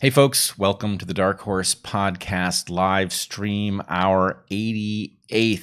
Hey folks, welcome to the DarkHorse podcast live stream, our 88th.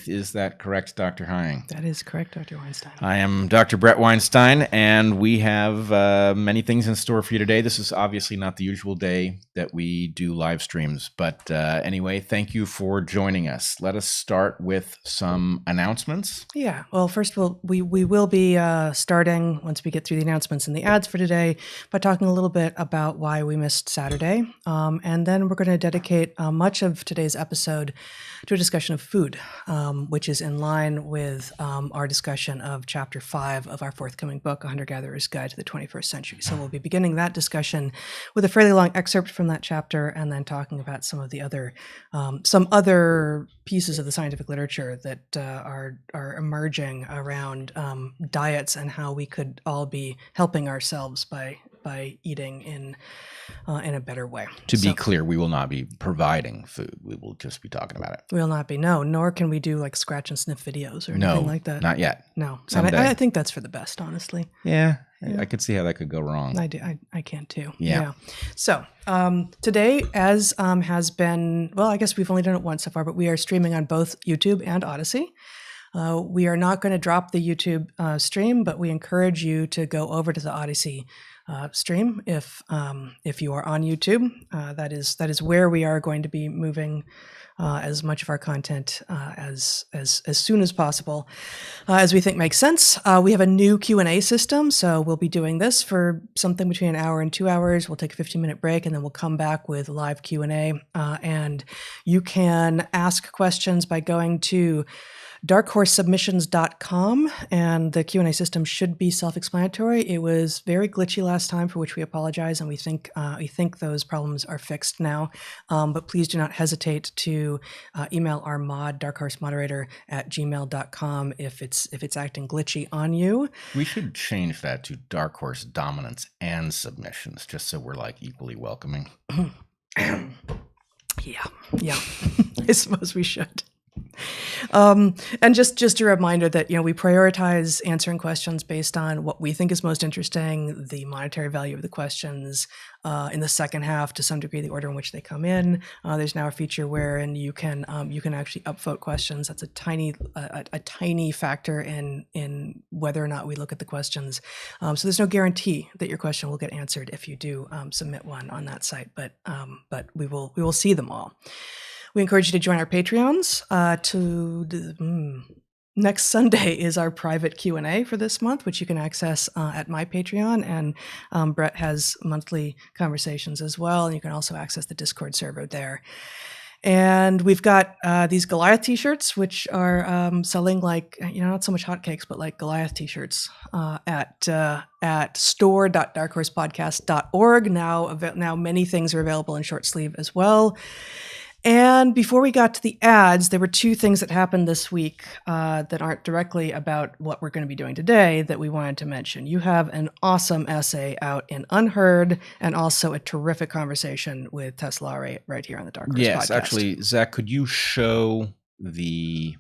Is that correct, Dr. Hying? That is correct, Dr. Weinstein. I am Dr. Bret Weinstein, and we have many things in store for you today. This is obviously not the usual day that we do live streams, but anyway, thank you for joining us. Let us start with some announcements. Yeah, well, first we will be starting, once we get through the announcements and the ads for today, by talking a little bit about why we missed Saturday. And then we're going to dedicate much of today's episode to a discussion of food, which is in line with our discussion of Chapter 5 of our forthcoming book, A Hunter-Gatherer's Guide to the 21st Century. So we'll be beginning that discussion with a fairly long excerpt from that chapter, and then talking about some of the other, some other pieces of the scientific literature that are emerging around diets and how we could all be helping ourselves by eating in a better way. To be clear, we will not be providing food. We will just be talking about it. We will not be. No, nor can we do like scratch and sniff videos or anything like that. Not yet. No. And I think that's for the best, honestly. Yeah, I could see how that could go wrong. I do. I can too. Yeah. So today, as has been, well, I guess we've only done it once so far, but we are streaming on both YouTube and Odyssey. We are not going to drop the YouTube stream, but we encourage you to go over to the Odyssey stream if you are on YouTube. That is where we are going to be moving as much of our content as soon as possible, as we think makes sense. We have a new Q&A system, so we'll be doing this for something between an hour and 2 hours. We'll take a 15-minute break, and then we'll come back with live Q&A. And you can ask questions by going to DarkHorseSubmissions.com, and the Q&A system should be self-explanatory. It was very glitchy last time, for which we apologize, and we think those problems are fixed now. But please do not hesitate to email our darkhorsemoderator@gmail.com if it's acting glitchy on you. We should change that to Dark Horse dominance and submissions, just so we're like equally welcoming. Yeah, I suppose we should. And just a reminder that, we prioritize answering questions based on what we think is most interesting, the monetary value of the questions, in the second half, to some degree, the order in which they come in. There's now a feature wherein you can actually upvote questions. That's a tiny factor in whether or not we look at the questions. So there's no guarantee that your question will get answered if you do submit one on that site, but we will see them all. We encourage you to join our Patreons. Next Sunday is our private Q&A for this month, which you can access at my Patreon. And Bret has monthly conversations as well. And you can also access the Discord server there. And we've got these Goliath t-shirts, which are selling like, not so much hotcakes, but like Goliath t-shirts at store.darkhorsepodcast.org. Now many things are available in short sleeve as well. And before we got to the ads, there were two things that happened this week that aren't directly about what we're going to be doing today that we wanted to mention. You have an awesome essay out in Unheard, and also a terrific conversation with Tess Lawrie right here on the DarkHorse podcast. Yes, actually, Zach, could you show the...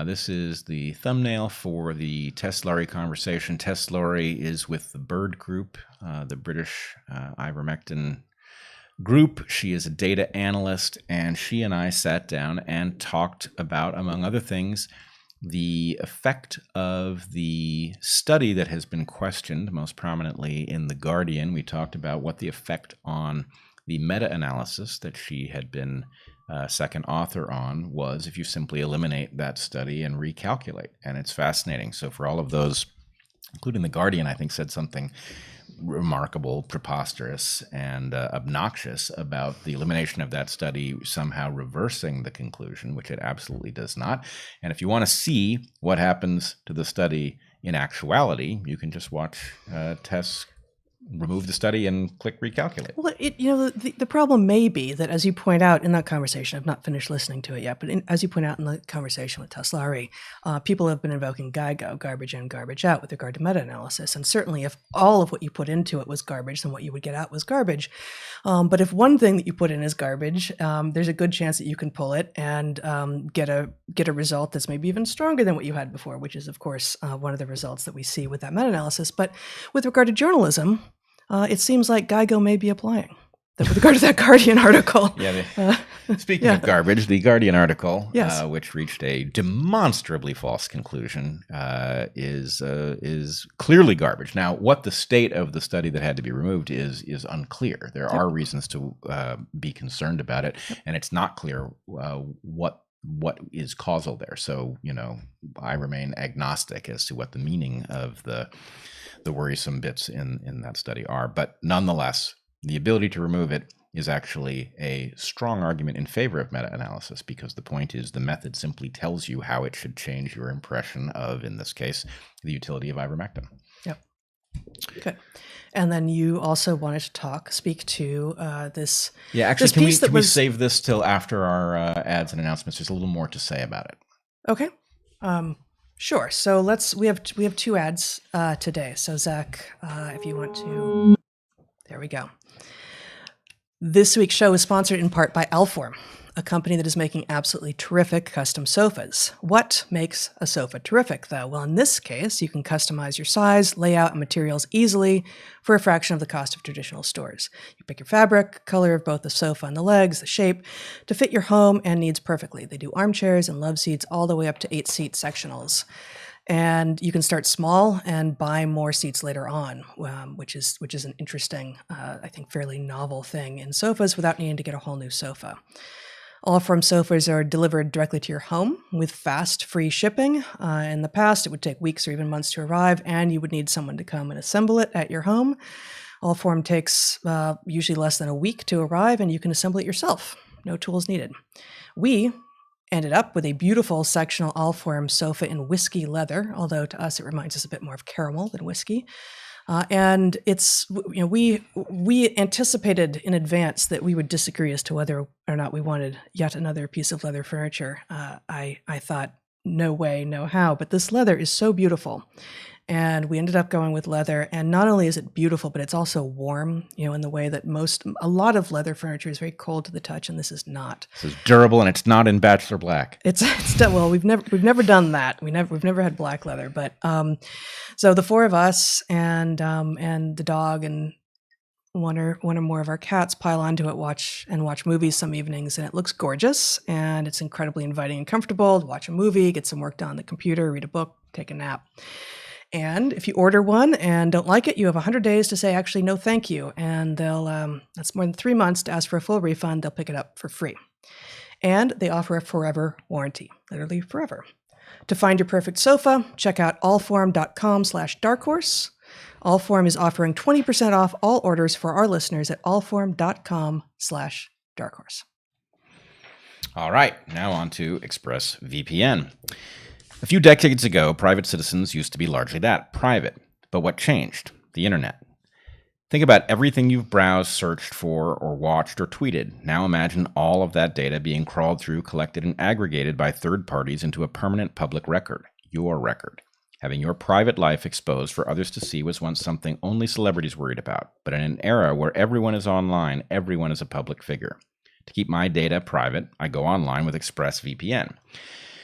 this is the thumbnail for the Tess Lawrie conversation. Tess Lawrie is with the Bird Group, the British ivermectin group. She is a data analyst, and she and I sat down and talked about, among other things, the effect of the study that has been questioned most prominently in The Guardian. We talked about what the effect on the meta-analysis that she had been second author on was if you simply eliminate that study and recalculate. And it's fascinating. So for all of those, including The Guardian, I think said something remarkable, preposterous, and obnoxious about the elimination of that study somehow reversing the conclusion, which it absolutely does not. And if you want to see what happens to the study in actuality, you can just watch Tess remove the study and click recalculate. Well, the problem may be that, as you point out in that conversation, I've not finished listening to it yet, but as you point out in the conversation with Tess Lawrie, people have been invoking GIGO, garbage in, garbage out, with regard to meta-analysis. And certainly if all of what you put into it was garbage, then what you would get out was garbage. But if one thing that you put in is garbage, there's a good chance that you can pull it and get a result that's maybe even stronger than what you had before, which is, of course, one of the results that we see with that meta-analysis. But with regard to journalism, it seems like GIGO may be applying with regard to that Guardian article. Yeah. Speaking of garbage, the Guardian article, Yes. which reached a demonstrably false conclusion, is clearly garbage. Now, what the state of the study that had to be removed is unclear. There are reasons to be concerned about it, and it's not clear what is causal there. So, I remain agnostic as to what the meaning of the worrisome bits in that study are. But nonetheless, the ability to remove it is actually a strong argument in favor of meta-analysis, because the point is the method simply tells you how it should change your impression of, in this case, the utility of ivermectin. Yep. Okay. And then you also wanted to speak to this. Yeah, actually, this can we save this till after our ads and announcements? There's a little more to say about it. Okay. Sure. So we have 2 ads today. So Zach, if you want to, there we go. This week's show is sponsored in part by Alform, a company that is making absolutely terrific custom sofas. What makes a sofa terrific, though? Well, in this case, you can customize your size, layout, and materials easily for a fraction of the cost of traditional stores. You pick your fabric, color of both the sofa and the legs, the shape, to fit your home and needs perfectly. They do armchairs and love seats all the way up to 8-seat sectionals. And you can start small and buy more seats later on, which is an interesting, I think, fairly novel thing in sofas without needing to get a whole new sofa. Alform sofas are delivered directly to your home with fast, free shipping. In the past, it would take weeks or even months to arrive, and you would need someone to come and assemble it at your home. Alform takes usually less than a week to arrive, and you can assemble it yourself. No tools needed. We ended up with a beautiful sectional Alform sofa in whiskey leather, although to us it reminds us a bit more of caramel than whiskey. And it's, we anticipated in advance that we would disagree as to whether or not we wanted yet another piece of leather furniture. I thought, no way, no how, but this leather is so beautiful. And we ended up going with leather. And not only is it beautiful, but it's also warm, in the way that a lot of leather furniture is very cold to the touch, and this is not. This is durable, and it's not in Bachelor Black. Well, we've never done that. We've never had black leather, but so the 4 of us and the dog and one or more of our cats pile onto it, watch movies some evenings, and it looks gorgeous, and it's incredibly inviting and comfortable to watch a movie, get some work done on the computer, read a book, take a nap. And if you order one and don't like it, you have 100 days to say, actually, no, thank you. And they'll, that's more than 3 months to ask for a full refund. They'll pick it up for free. And they offer a forever warranty, literally forever. To find your perfect sofa, check out allform.com/darkhorse. Allform is offering 20% off all orders for our listeners at allform.com/darkhorse. All right, now on to ExpressVPN. A few decades ago, private citizens used to be largely that, private. But what changed? The internet. Think about everything you've browsed, searched for, or watched or tweeted. Now imagine all of that data being crawled through, collected, and aggregated by third parties into a permanent public record, your record. Having your private life exposed for others to see was once something only celebrities worried about. But in an era where everyone is online, everyone is a public figure. To keep my data private, I go online with ExpressVPN.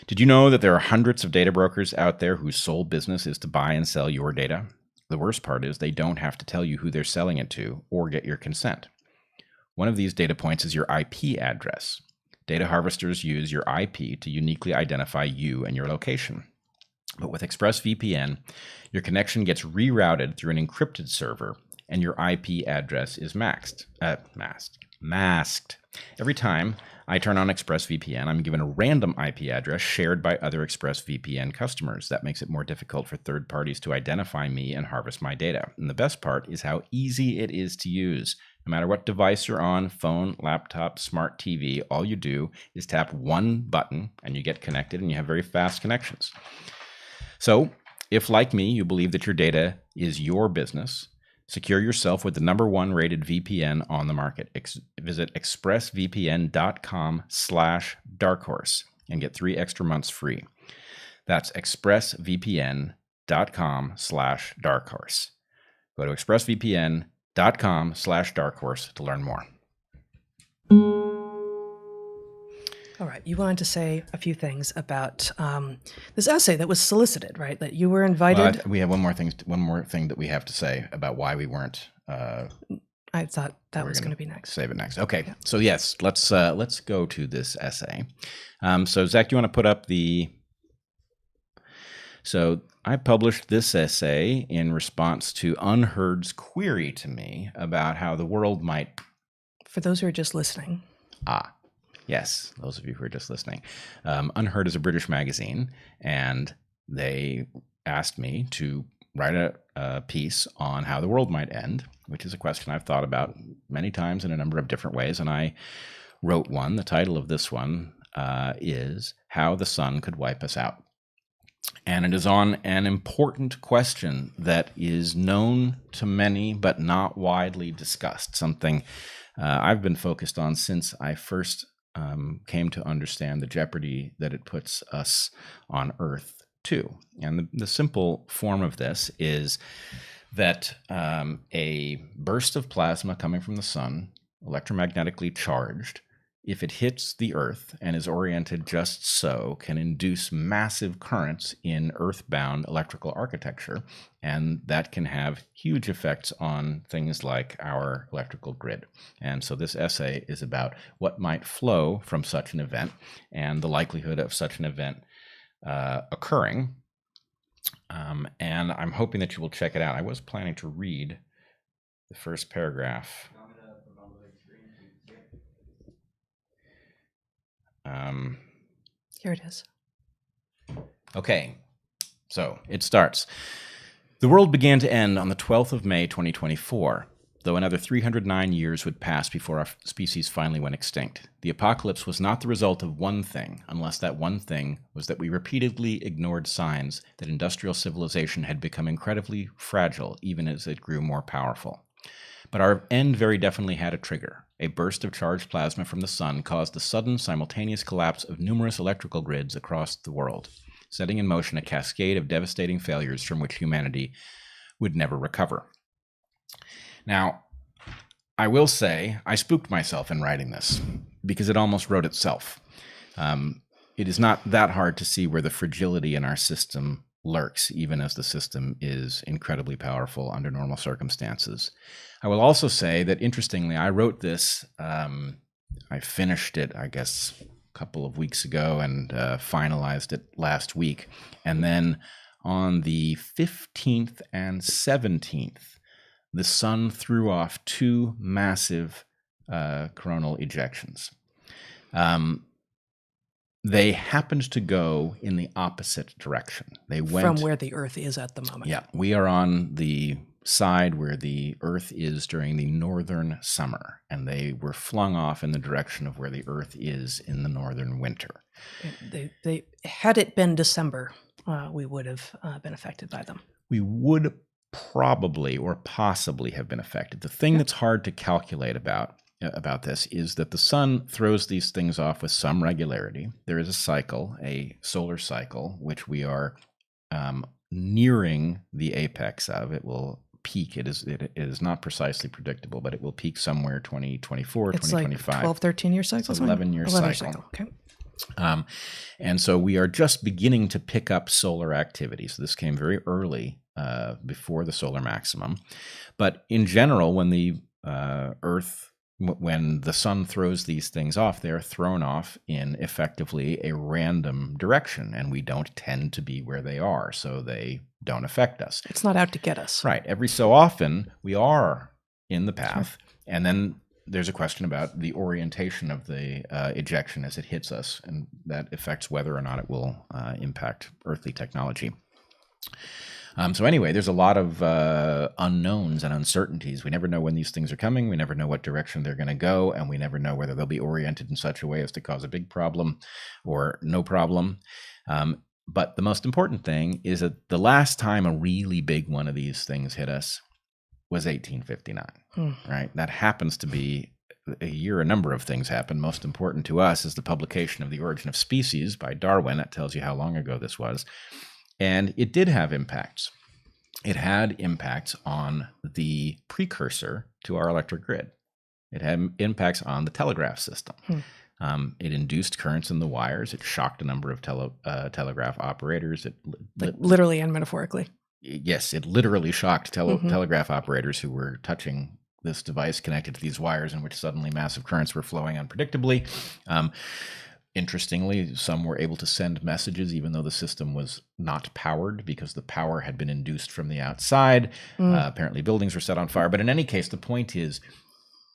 Did you know that there are hundreds of data brokers out there whose sole business is to buy and sell your data? The worst part is they don't have to tell you who they're selling it to or get your consent. One of these data points is your IP address. Data harvesters use your IP to uniquely identify you and your location. But with ExpressVPN, your connection gets rerouted through an encrypted server, and your IP address is masked. Every time I turn on ExpressVPN, I'm given a random IP address shared by other ExpressVPN customers. That makes it more difficult for third parties to identify me and harvest my data. And the best part is how easy it is to use. No matter what device you're on, phone, laptop, smart TV, all you do is tap one button and you get connected, and you have very fast connections. So, if like me, you believe that your data is your business, secure yourself with the #1 rated VPN on the market. Visit expressvpn.com/darkhorse and get 3 extra months free. That's expressvpn.com/darkhorse. Go to expressvpn.com/darkhorse to learn more. All right. You wanted to say a few things about this essay that was solicited, right? That you were invited. We have one more thing that we have to say about why we weren't. I thought that was going to be next. Save it next. Okay. Yeah. So yes, let's go to this essay. So Zach, do you want to put up the? So I published this essay in response to Unheard's query to me about how the world might. For those who are just listening. Yes, those of you who are just listening. Unheard is a British magazine, and they asked me to write a piece on how the world might end, which is a question I've thought about many times in a number of different ways, and I wrote one. The title of this one is How the Sun Could Wipe Us Out. And it is on an important question that is known to many but not widely discussed, something I've been focused on since I first came to understand the jeopardy that it puts us on Earth too. And the simple form of this is that a burst of plasma coming from the sun, electromagnetically charged, if it hits the Earth and is oriented just so, can induce massive currents in earthbound electrical architecture, and that can have huge effects on things like our electrical grid. And so this essay is about what might flow from such an event and the likelihood of such an event occurring. And I'm hoping that you will check it out. I was planning to read the first paragraph. Here it is. Okay, so it starts. The world began to end on the 12th of May, 2024, though another 309 years would pass before our species finally went extinct. The apocalypse was not the result of one thing, unless that one thing was that we repeatedly ignored signs that industrial civilization had become incredibly fragile even as it grew more powerful. But our end very definitely had a trigger. A burst of charged plasma from the sun caused the sudden, simultaneous collapse of numerous electrical grids across the world, setting in motion a cascade of devastating failures from which humanity would never recover. Now, I will say I spooked myself in writing this because it almost wrote itself. It is not that hard to see where the fragility in our system lurks, even as the system is incredibly powerful under normal circumstances. I will also say that, interestingly, I wrote this, I finished it, I guess, a couple of weeks ago and finalized it last week. And then on the 15th and 17th, the sun threw off two massive coronal ejections. They happened to go in the opposite direction. They went from where the Earth is at the moment. Yeah, we are on the side where the Earth is during the northern summer, and they were flung off in the direction of where the Earth is in the northern winter. They had it been December, we would have been affected by them. We would probably or possibly have been affected. The thing that's hard to calculate about this is that the sun throws these things off with some regularity. There is a cycle, a solar cycle, which we are nearing the apex of. It will peak. It is not precisely predictable, but it will peak somewhere 2024, it's 2025. Like 12, 13-year cycle? It's 11-year cycle. Okay. And so we are just beginning to pick up solar activity. So this came very early before the solar maximum. But in general, when the when the sun throws these things off, they're thrown off in effectively a random direction, and we don't tend to be where they are, so they don't affect us. It's not out to get us. Right. Every so often, we are in the path, and then there's a question about the orientation of the ejection as it hits us, and that affects whether or not it will impact earthly technology. So anyway, there's a lot of unknowns and uncertainties. We never know when these things are coming. We never know what direction they're going to go, and we never know whether they'll be oriented in such a way as to cause a big problem or no problem. But the most important thing is that the last time a really big one of these things hit us was 1859, right? That happens to be a year a number of things happened. Most important to us is the publication of The Origin of Species by Darwin. That tells you how long ago this was. And it did have impacts. It had impacts on the precursor to our electric grid. It had impacts on the telegraph system. It induced currents in the wires. It shocked a number of telegraph operators. Literally and metaphorically. Yes, it literally shocked telegraph operators who were touching this device connected to these wires, in which suddenly massive currents were flowing unpredictably. Interestingly, some were able to send messages even though the system was not powered, because the power had been induced from the outside. Apparently buildings were set on fire. But in any case, the point is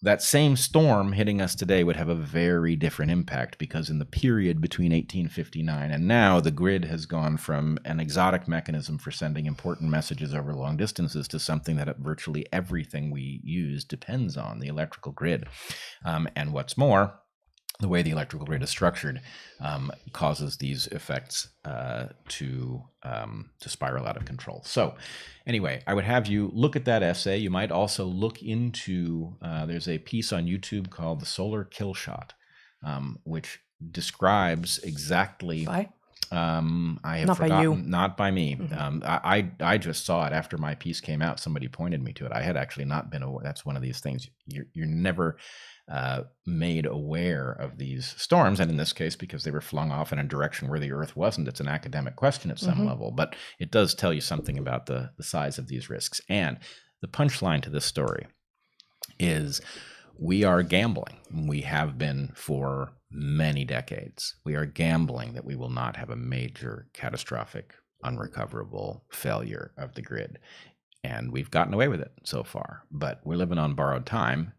that same storm hitting us today would have a very different impact, because in the period between 1859 and now, the grid has gone from an exotic mechanism for sending important messages over long distances to something that virtually everything we use depends on, the electrical grid. And what's more, the way the electrical grid is structured causes these effects to spiral out of control. So anyway, I would have you look at that essay. You might also look into, there's a piece on YouTube called The Solar Kill Shot, which describes exactly... By? I have not forgotten. by you. Not by me. I just saw it after my piece came out. Somebody pointed me to it. I had actually not been aware. That's one of these things. You're never made aware of these storms, and in this case, because they were flung off in a direction where the Earth wasn't, it's an academic question at some level, but it does tell you something about the size of these risks. And the punchline to this story is we are gambling. We have been for many decades. We are gambling that we will not have a major, catastrophic, unrecoverable failure of the grid. And we've gotten away with it so far, but we're living on borrowed time.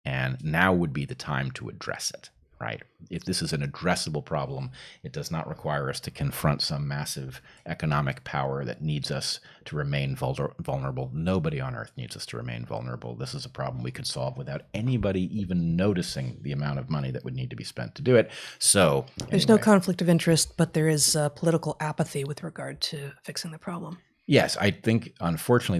And now would be the time to address it, right? If this is an addressable problem, it does not require us to confront some massive economic power that needs us to remain vulnerable. Nobody on Earth needs us to remain vulnerable. This is a problem we could solve without anybody even noticing the amount of money that would need to be spent to do it. So there's no conflict of interest, but there is political apathy with regard to fixing the problem. Yes, I think, unfortunately,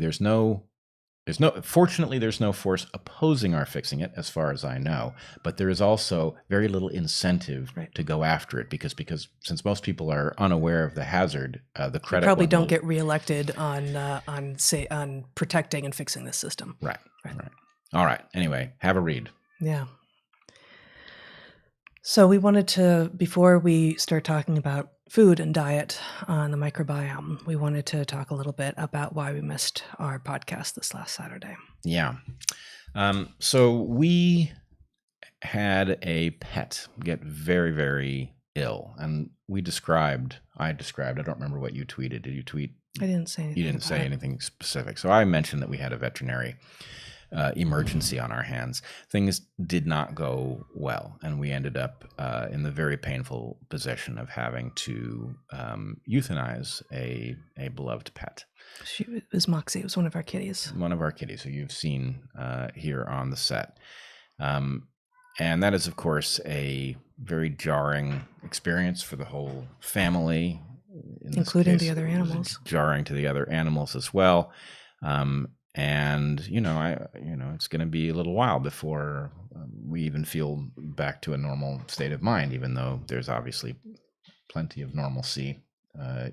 fortunately, there's no force opposing our fixing it, as far as I know, but there is also very little incentive to go after it, because since most people are unaware of the hazard, the credit probably don't get reelected on protecting and fixing this system. Right. All right. Anyway, have a read. Yeah. So we wanted to, before we start talking about food and diet on the microbiome, we wanted to talk a little bit about why we missed our podcast this last Saturday. Yeah. So we had a pet get very, very ill, and I described, I don't remember what you tweeted. Did you tweet? I didn't say anything. You didn't say anything specific. So I mentioned that we had a veterinary emergency on our hands. Things did not go well, and we ended up in the very painful position of having to euthanize a beloved pet. It was Moxie. It was one of our kitties. One of our kitties, who you've seen here on the set. And that is, of course, a very jarring experience for the whole family. Including the other animals. Jarring to the other animals as well. And it's going to be a little while before we even feel back to a normal state of mind, even though there's obviously plenty of normalcy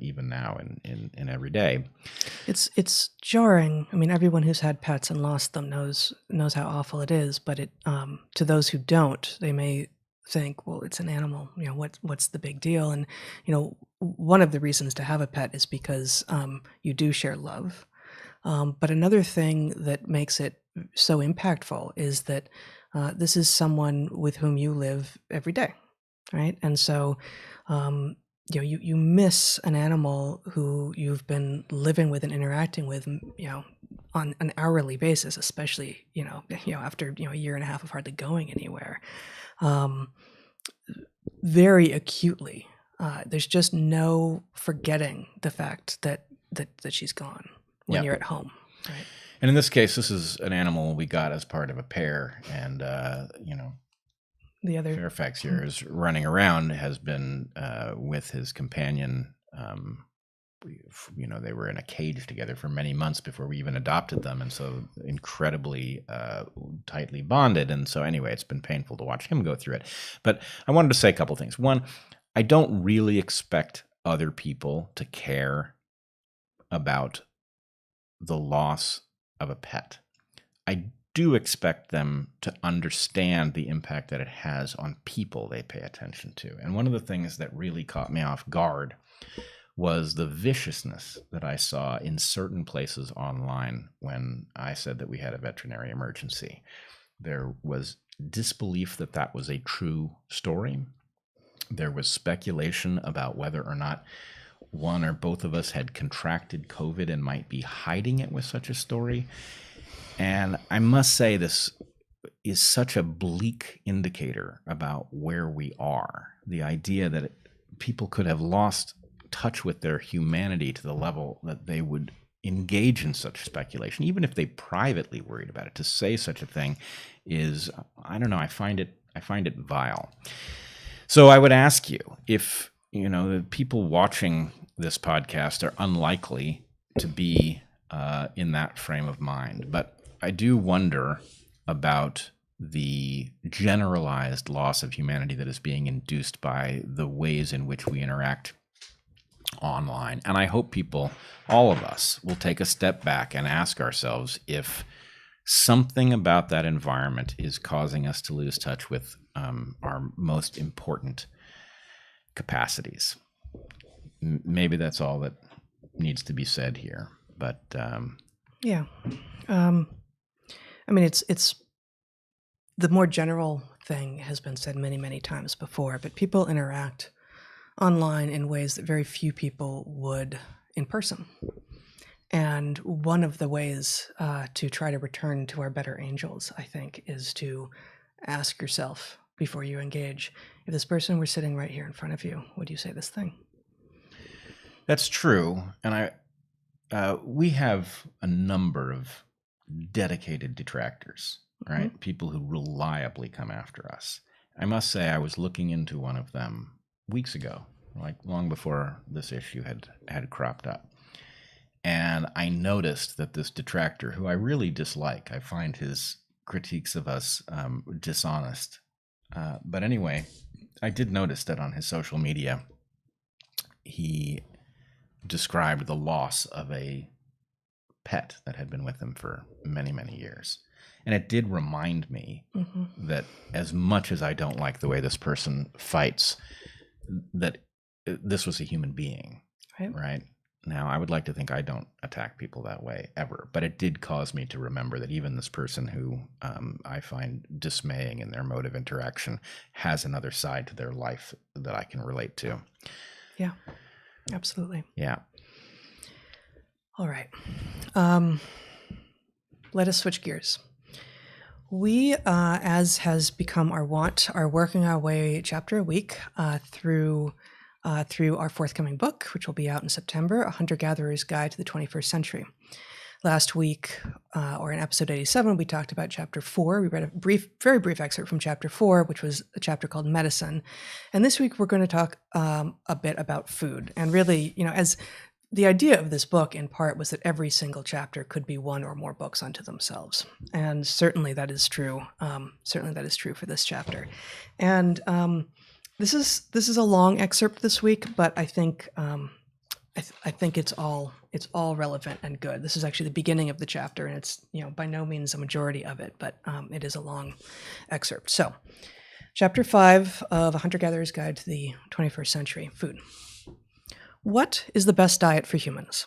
even now in every day. It's jarring. I mean, everyone who's had pets and lost them knows how awful it is. But it to those who don't, they may think, well, it's an animal. What's the big deal? And one of the reasons to have a pet is because you do share love. But another thing that makes it so impactful is that this is someone with whom you live every day, right? And so, you miss an animal who you've been living with and interacting with, on an hourly basis, especially, after, a year and a half of hardly going anywhere, very acutely. There's just no forgetting the fact that she's gone when you're at home, right? And in this case, this is an animal we got as part of a pair, and the other Fairfax here is running around, has been with his companion. They were in a cage together for many months before we even adopted them, and so incredibly tightly bonded. And so anyway, it's been painful to watch him go through it. But I wanted to say a couple things. One, I don't really expect other people to care about the loss of a pet. I do expect them to understand the impact that it has on people they pay attention to. And one of the things that really caught me off guard was the viciousness that I saw in certain places online when I said that we had a veterinary emergency. There was disbelief that that was a true story. There was speculation about whether or not one or both of us had contracted COVID and might be hiding it with such a story. And I must say, this is such a bleak indicator about where we are. The idea that people could have lost touch with their humanity to the level that they would engage in such speculation, even if they privately worried about it. To say such a thing is, I don't know, I find it vile. So I would ask you, if the people watching this podcast are unlikely to be in that frame of mind, but I do wonder about the generalized loss of humanity that is being induced by the ways in which we interact online. And I hope people, all of us, will take a step back and ask ourselves if something about that environment is causing us to lose touch with our most important capacities. Maybe that's all that needs to be said here. But yeah. I mean, it's the more general thing has been said many, many times before, but people interact online in ways that very few people would in person. And one of the ways to try to return to our better angels, I think, is to ask yourself before you engage, if this person were sitting right here in front of you, would you say this thing? That's true. And we have a number of dedicated detractors, right? Mm-hmm. People who reliably come after us. I must say, I was looking into one of them weeks ago, like long before this issue had cropped up. And I noticed that this detractor, who I really dislike, I find his critiques of us dishonest. But anyway, I did notice that on his social media, he described the loss of a pet that had been with him for many, many years. And it did remind me that as much as I don't like the way this person fights, that this was a human being, right? Now, I would like to think I don't attack people that way ever, but it did cause me to remember that even this person who I find dismaying in their mode of interaction has another side to their life that I can relate to. Yeah, absolutely. Yeah. All right. Let us switch gears. We, as has become our wont, are working our way chapter a week through our forthcoming book, which will be out in September, A Hunter-Gatherer's Guide to the 21st Century. Last week, or in episode 87, we talked about chapter 4. We read a very brief excerpt from chapter 4, which was a chapter called Medicine. And this week, we're going to talk a bit about food. And really, as the idea of this book, in part, was that every single chapter could be one or more books unto themselves. And certainly that is true. Certainly that is true for this chapter. And this is a long excerpt this week, but I think I think it's all relevant and good. This is actually the beginning of the chapter, and it's by no means a majority of it, but it is a long excerpt. So, chapter 5 of A Hunter-Gatherer's Guide to the 21st Century: Food. What is the best diet for humans?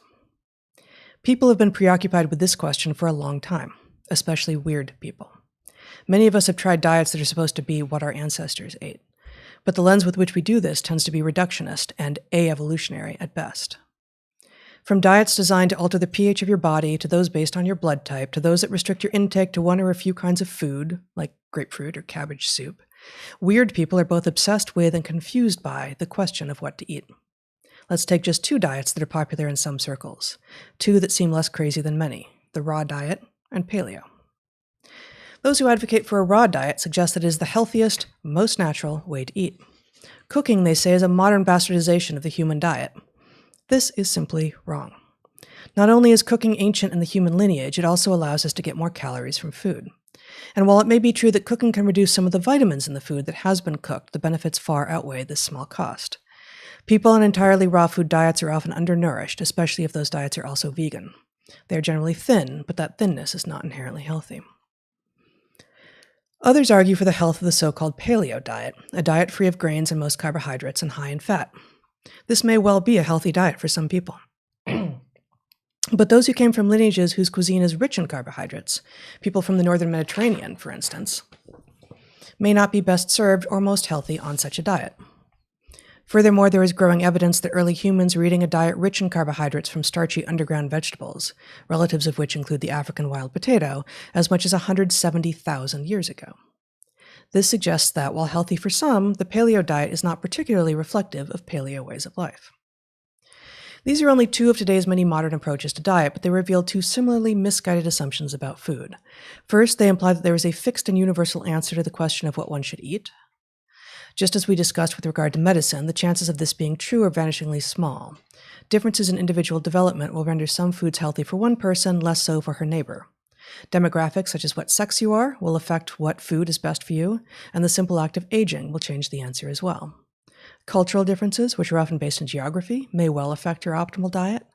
People have been preoccupied with this question for a long time, especially weird people. Many of us have tried diets that are supposed to be what our ancestors ate. But the lens with which we do this tends to be reductionist and evolutionary at best. From diets designed to alter the pH of your body, to those based on your blood type, to those that restrict your intake to one or a few kinds of food, like grapefruit or cabbage soup, weird people are both obsessed with and confused by the question of what to eat. Let's take just 2 diets that are popular in some circles, 2 that seem less crazy than many: the raw diet and paleo. Those who advocate for a raw diet suggest that it is the healthiest, most natural way to eat. Cooking, they say, is a modern bastardization of the human diet. This is simply wrong. Not only is cooking ancient in the human lineage, it also allows us to get more calories from food. And while it may be true that cooking can reduce some of the vitamins in the food that has been cooked, the benefits far outweigh this small cost. People on entirely raw food diets are often undernourished, especially if those diets are also vegan. They are generally thin, but that thinness is not inherently healthy. Others argue for the health of the so-called paleo diet, a diet free of grains and most carbohydrates and high in fat. This may well be a healthy diet for some people. But those who came from lineages whose cuisine is rich in carbohydrates, people from the northern Mediterranean, for instance, may not be best served or most healthy on such a diet. Furthermore, there is growing evidence that early humans were eating a diet rich in carbohydrates from starchy underground vegetables, relatives of which include the African wild potato, as much as 170,000 years ago. This suggests that, while healthy for some, the paleo diet is not particularly reflective of paleo ways of life. These are only two of today's many modern approaches to diet, but they reveal two similarly misguided assumptions about food. First, they imply that there is a fixed and universal answer to the question of what one should eat. Just as we discussed with regard to medicine, the chances of this being true are vanishingly small. Differences in individual development will render some foods healthy for one person, less so for her neighbor. Demographics, such as what sex you are, will affect what food is best for you, and the simple act of aging will change the answer as well. Cultural differences, which are often based in geography, may well affect your optimal diet,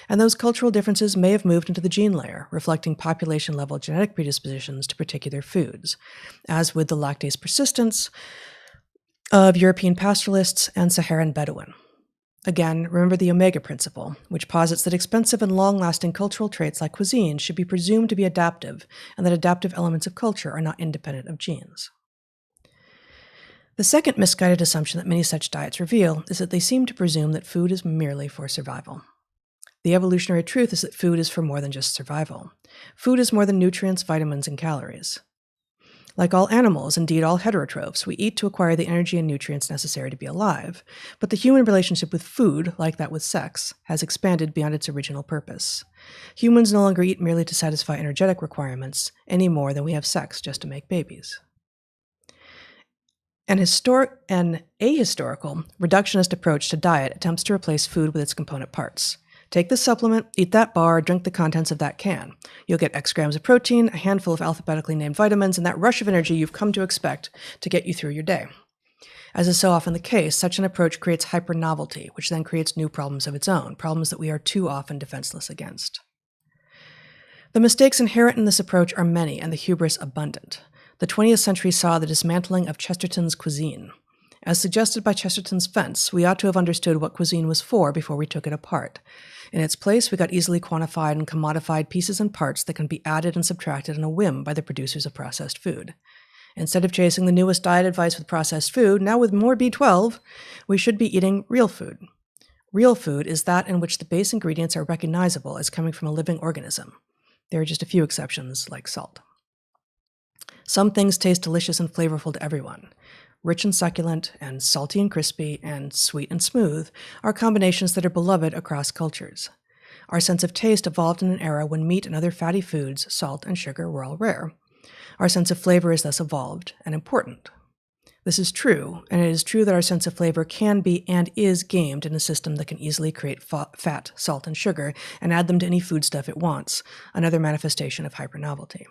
and those cultural differences may have moved into the gene layer, reflecting population-level genetic predispositions to particular foods, as with the lactase persistence of European pastoralists and Saharan Bedouin. Again, remember the omega principle, which posits that expensive and long-lasting cultural traits like cuisine should be presumed to be adaptive, and that adaptive elements of culture are not independent of genes. The second misguided assumption that many such diets reveal is that they seem to presume that food is merely for survival. The evolutionary truth is that food is for more than just survival. Food is more than nutrients, vitamins, and calories. Like all animals, indeed all heterotrophs, we eat to acquire the energy and nutrients necessary to be alive, but the human relationship with food, like that with sex, has expanded beyond its original purpose. Humans no longer eat merely to satisfy energetic requirements, any more than we have sex just to make babies. An ahistorical, reductionist approach to diet attempts to replace food with its component parts. Take this supplement, eat that bar, drink the contents of that can. You'll get X grams of protein, a handful of alphabetically named vitamins, and that rush of energy you've come to expect to get you through your day. As is so often the case, such an approach creates hyper-novelty, which then creates new problems of its own, problems that we are too often defenseless against. The mistakes inherent in this approach are many and the hubris abundant. The 20th century saw the dismantling of Chesterton's cuisine. As suggested by Chesterton's fence, we ought to have understood what cuisine was for before we took it apart. In its place, we got easily quantified and commodified pieces and parts that can be added and subtracted on a whim by the producers of processed food. Instead of chasing the newest diet advice with processed food, now with more B12, we should be eating real food. Real food is that in which the base ingredients are recognizable as coming from a living organism. There are just a few exceptions, like salt. Some things taste delicious and flavorful to everyone. Rich and succulent, and salty and crispy, and sweet and smooth are combinations that are beloved across cultures. Our sense of taste evolved in an era when meat and other fatty foods, salt and sugar, were all rare. Our sense of flavor is thus evolved and important. This is true, and it is true that our sense of flavor can be and is gamed in a system that can easily create fat, salt, and sugar and add them to any foodstuff it wants, another manifestation of hypernovelty.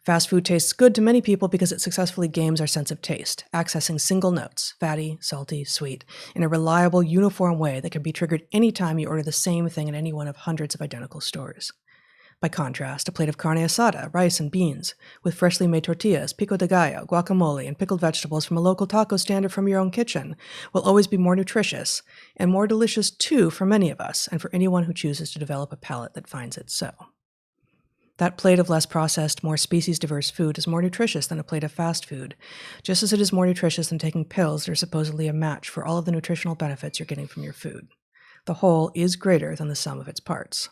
Fast food tastes good to many people because it successfully games our sense of taste, accessing single notes, fatty, salty, sweet, in a reliable, uniform way that can be triggered any time you order the same thing in any one of hundreds of identical stores. By contrast, a plate of carne asada, rice and beans, with freshly made tortillas, pico de gallo, guacamole, and pickled vegetables from a local taco stand or from your own kitchen, will always be more nutritious, and more delicious too for many of us, and for anyone who chooses to develop a palate that finds it so. That plate of less processed, more species-diverse food is more nutritious than a plate of fast food, just as it is more nutritious than taking pills that are supposedly a match for all of the nutritional benefits you're getting from your food. The whole is greater than the sum of its parts.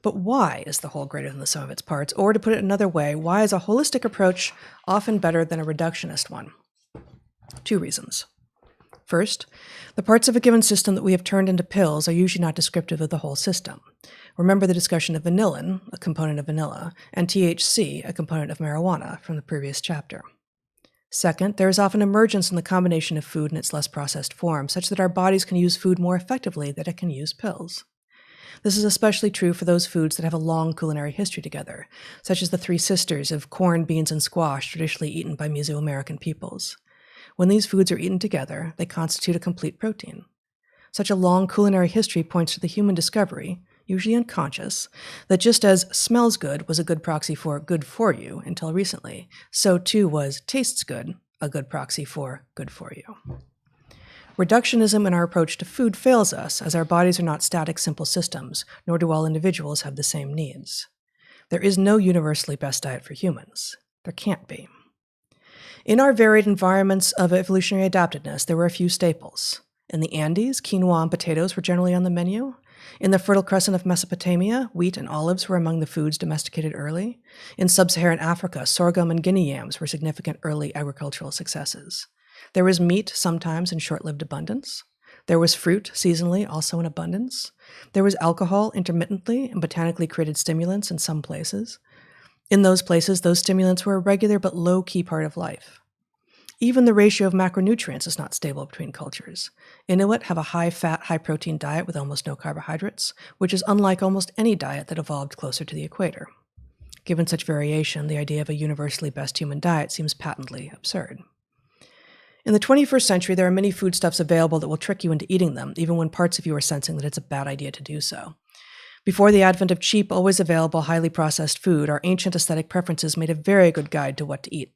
But why is the whole greater than the sum of its parts? Or to put it another way, why is a holistic approach often better than a reductionist one? Two reasons. First, the parts of a given system that we have turned into pills are usually not descriptive of the whole system. Remember the discussion of vanillin, a component of vanilla, and THC, a component of marijuana, from the previous chapter. Second, there is often emergence in the combination of food in its less processed form, such that our bodies can use food more effectively than it can use pills. This is especially true for those foods that have a long culinary history together, such as the three sisters of corn, beans, and squash traditionally eaten by Mesoamerican peoples. When these foods are eaten together, they constitute a complete protein. Such a long culinary history points to the human discovery, usually unconscious, that just as smells good was a good proxy for good for you until recently, so too was tastes good a good proxy for good for you. Reductionism in our approach to food fails us, as our bodies are not static, simple systems, nor do all individuals have the same needs. There is no universally best diet for humans. There can't be. In our varied environments of evolutionary adaptedness, there were a few staples. In the Andes, quinoa and potatoes were generally on the menu. In the Fertile Crescent of Mesopotamia, wheat and olives were among the foods domesticated early. In sub-Saharan Africa, sorghum and guinea yams were significant early agricultural successes. There was meat, sometimes in short-lived abundance. There was fruit, seasonally, also in abundance. There was alcohol, intermittently, and botanically created stimulants in some places. In those places, those stimulants were a regular but low-key part of life. Even the ratio of macronutrients is not stable between cultures. Inuit have a high-fat, high-protein diet with almost no carbohydrates, which is unlike almost any diet that evolved closer to the equator. Given such variation, the idea of a universally best human diet seems patently absurd. In the 21st century, there are many foodstuffs available that will trick you into eating them, even when parts of you are sensing that it's a bad idea to do so. Before the advent of cheap, always available, highly processed food, our ancient aesthetic preferences made a very good guide to what to eat.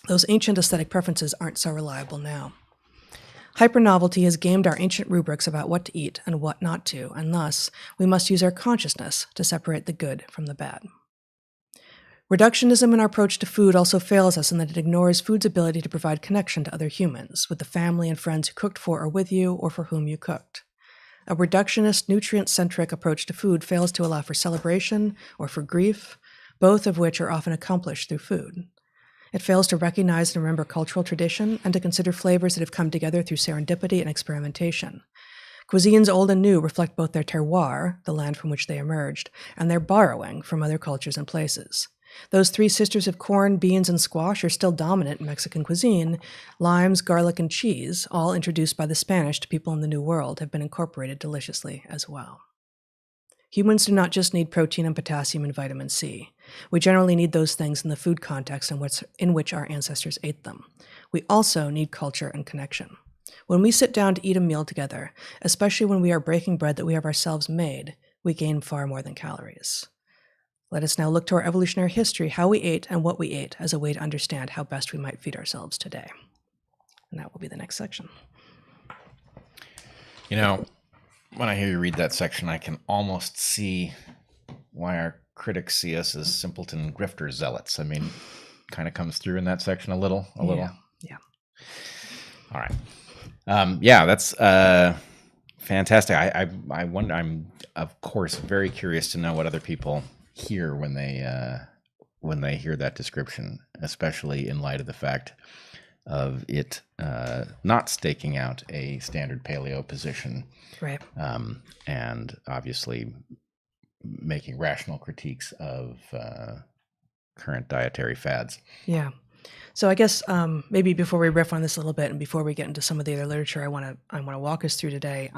Those ancient aesthetic preferences aren't so reliable now. Hypernovelty has gamed our ancient rubrics about what to eat and what not to, and thus, we must use our consciousness to separate the good from the bad. Reductionism in our approach to food also fails us in that it ignores food's ability to provide connection to other humans, with the family and friends who cooked for or with you, or for whom you cooked. A reductionist, nutrient-centric approach to food fails to allow for celebration or for grief, both of which are often accomplished through food. It fails to recognize and remember cultural tradition and to consider flavors that have come together through serendipity and experimentation. Cuisines old and new reflect both their terroir, the land from which they emerged, and their borrowing from other cultures and places. Those three sisters of corn, beans, and squash are still dominant in Mexican cuisine. Limes, garlic, and cheese, all introduced by the Spanish to people in the New World, have been incorporated deliciously as well. Humans do not just need protein and potassium and vitamin C. We generally need those things in the food context in which our ancestors ate them. We also need culture and connection. When we sit down to eat a meal together, especially when we are breaking bread that we have ourselves made, we gain far more than calories. Let us now look to our evolutionary history, how we ate and what we ate, as a way to understand how best we might feed ourselves today. And that will be the next section. You know, when I hear you read that section, I can almost see why our critics see us as simpleton grifter zealots. I mean, kind of comes through in that section a little. Yeah. All right. That's fantastic. I wonder. I'm of course very curious to know what other people hear when they hear that description, especially in light of the fact of it not staking out a standard paleo position, Right. And obviously making rational critiques of current dietary fads. Yeah. So I guess maybe before we riff on this a little bit and before we get into some of the other literature I want to walk us through today,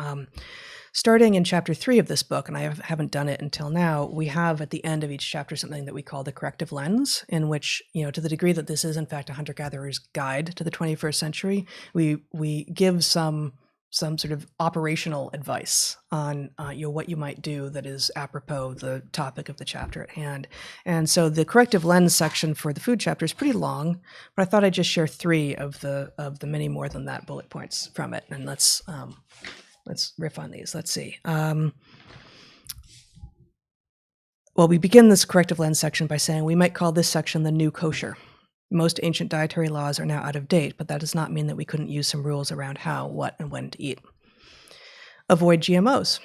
starting in chapter 3 of this book, and I haven't done it until now, we have at the end of each chapter something that we call the corrective lens, in which, to the degree that this is in fact a hunter-gatherer's guide to the 21st century, we give some sort of operational advice on what you might do that is apropos the topic of the chapter at hand. And so the corrective lens section for the food chapter is pretty long, but I thought I'd just share 3 of the many more than that bullet points from it, and let's riff on these. Let's see. Well, we begin this corrective lens section by saying we might call this section the new kosher. Most ancient dietary laws are now out of date, but that does not mean that we couldn't use some rules around how, what, and when to eat. Avoid GMOs.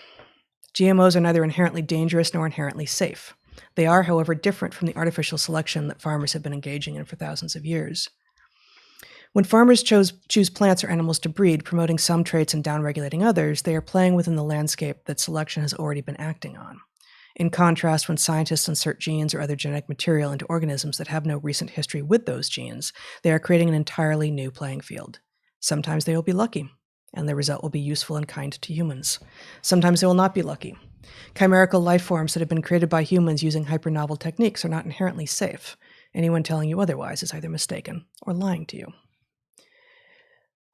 GMOs are neither inherently dangerous nor inherently safe. They are, however, different from the artificial selection that farmers have been engaging in for thousands of years. When farmers choose plants or animals to breed, promoting some traits and downregulating others, they are playing within the landscape that selection has already been acting on. In contrast, when scientists insert genes or other genetic material into organisms that have no recent history with those genes, they are creating an entirely new playing field. Sometimes they will be lucky, and the result will be useful and kind to humans. Sometimes they will not be lucky. Chimerical life forms that have been created by humans using hypernovel techniques are not inherently safe. Anyone telling you otherwise is either mistaken or lying to you.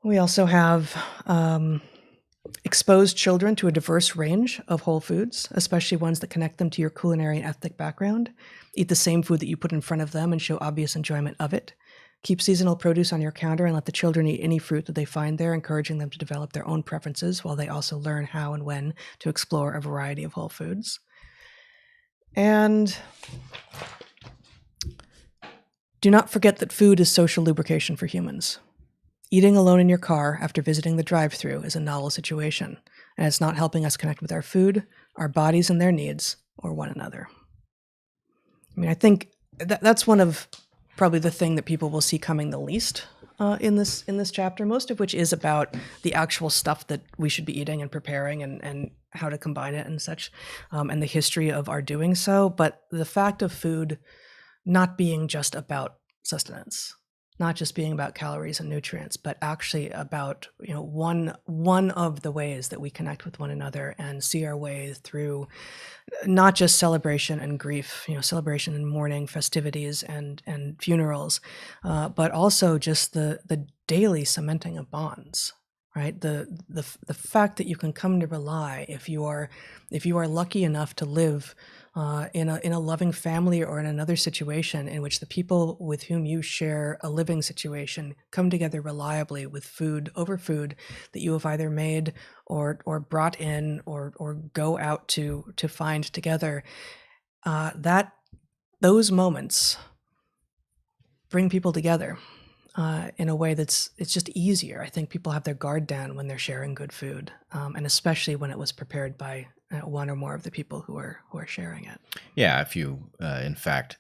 We also have Expose children to a diverse range of whole foods, especially ones that connect them to your culinary and ethnic background. Eat the same food that you put in front of them and show obvious enjoyment of it. Keep seasonal produce on your counter and let the children eat any fruit that they find there, encouraging them to develop their own preferences while they also learn how and when to explore a variety of whole foods. And do not forget that food is social lubrication for humans. Eating alone in your car after visiting the drive-thru is a novel situation, and it's not helping us connect with our food, our bodies and their needs, or one another. I mean, I think that's one of probably the thing that people will see coming the least in this chapter, most of which is about the actual stuff that we should be eating and preparing and how to combine it and such, and the history of our doing so. But the fact of food not being just about sustenance, not just being about calories and nutrients, but actually about, one of the ways that we connect with one another and see our way through not just celebration and grief, celebration and mourning, festivities and funerals, but also just the daily cementing of bonds. Right, the fact that you can come to rely, if you are lucky enough to live in a loving family or in another situation in which the people with whom you share a living situation come together reliably with food that you have either made or brought in or go out to find together, that those moments bring people together. In a way it's just easier. I think people have their guard down when they're sharing good food, and especially when it was prepared by one or more of the people who are sharing it. Yeah, if you, in fact,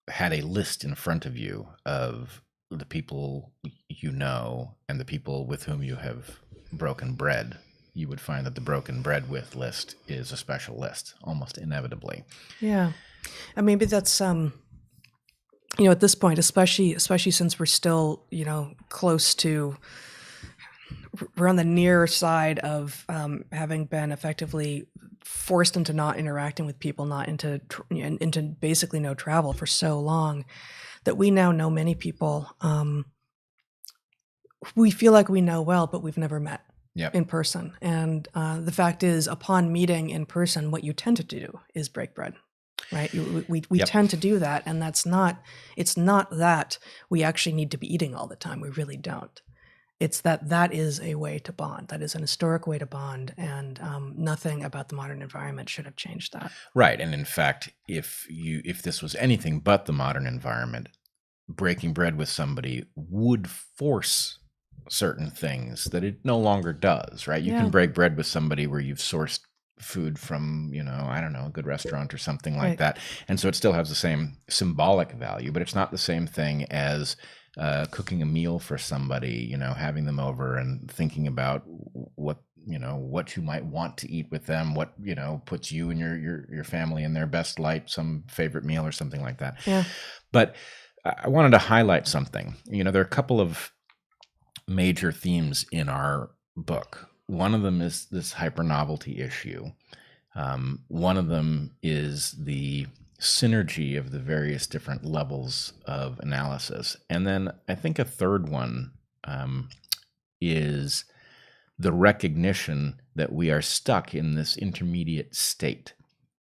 had a list in front of you of the people you know and the people with whom you have broken bread, you would find that the broken bread with list is a special list, almost inevitably. Yeah, and maybe that's at this point, especially since we're still, close to, we're on the near side of having been effectively forced into not interacting with people, not into basically no travel for so long, that we now know many people we feel like we know well, but we've never met in person. And the fact is, upon meeting in person, what you tend to do is break bread. Right. We tend to do that. And it's not that we actually need to be eating all the time. We really don't. It's that is a way to bond. That is an historic way to bond. And nothing about the modern environment should have changed that. Right. And in fact, if this was anything but the modern environment, breaking bread with somebody would force certain things that it no longer does. Right. You can break bread with somebody where you've sourced food from, I don't know, a good restaurant or something like that. And so it still has the same symbolic value, but it's not the same thing as cooking a meal for somebody, having them over and thinking about what you might want to eat with them, what, puts you and your family in their best light, some favorite meal or something like that. Yeah. But I wanted to highlight something. There are a couple of major themes in our book. One of them is this hyper-novelty issue. One of them is the synergy of the various different levels of analysis. And then I think a third one is the recognition that we are stuck in this intermediate state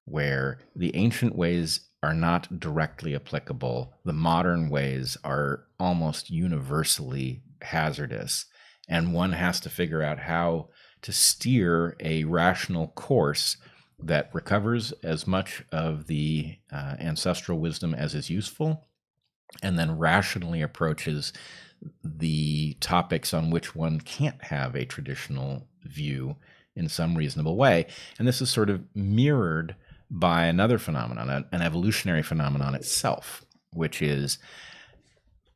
where the ancient ways are not directly applicable. The modern ways are almost universally hazardous. And one has to figure out how to steer a rational course that recovers as much of the ancestral wisdom as is useful, and then rationally approaches the topics on which one can't have a traditional view in some reasonable way. And this is sort of mirrored by another phenomenon, an evolutionary phenomenon itself, which is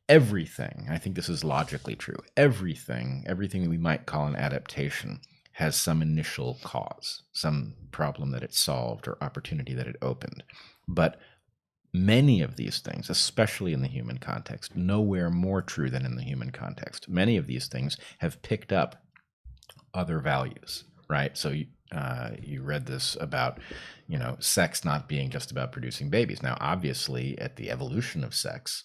everything. I think this is logically true. Everything that we might call an adaptation has some initial cause, some problem that it solved or opportunity that it opened. But many of these things, especially in the human context, nowhere more true than in the human context, many of these things have picked up other values, right? So you read this about, sex not being just about producing babies. Now, obviously, at the evolution of sex,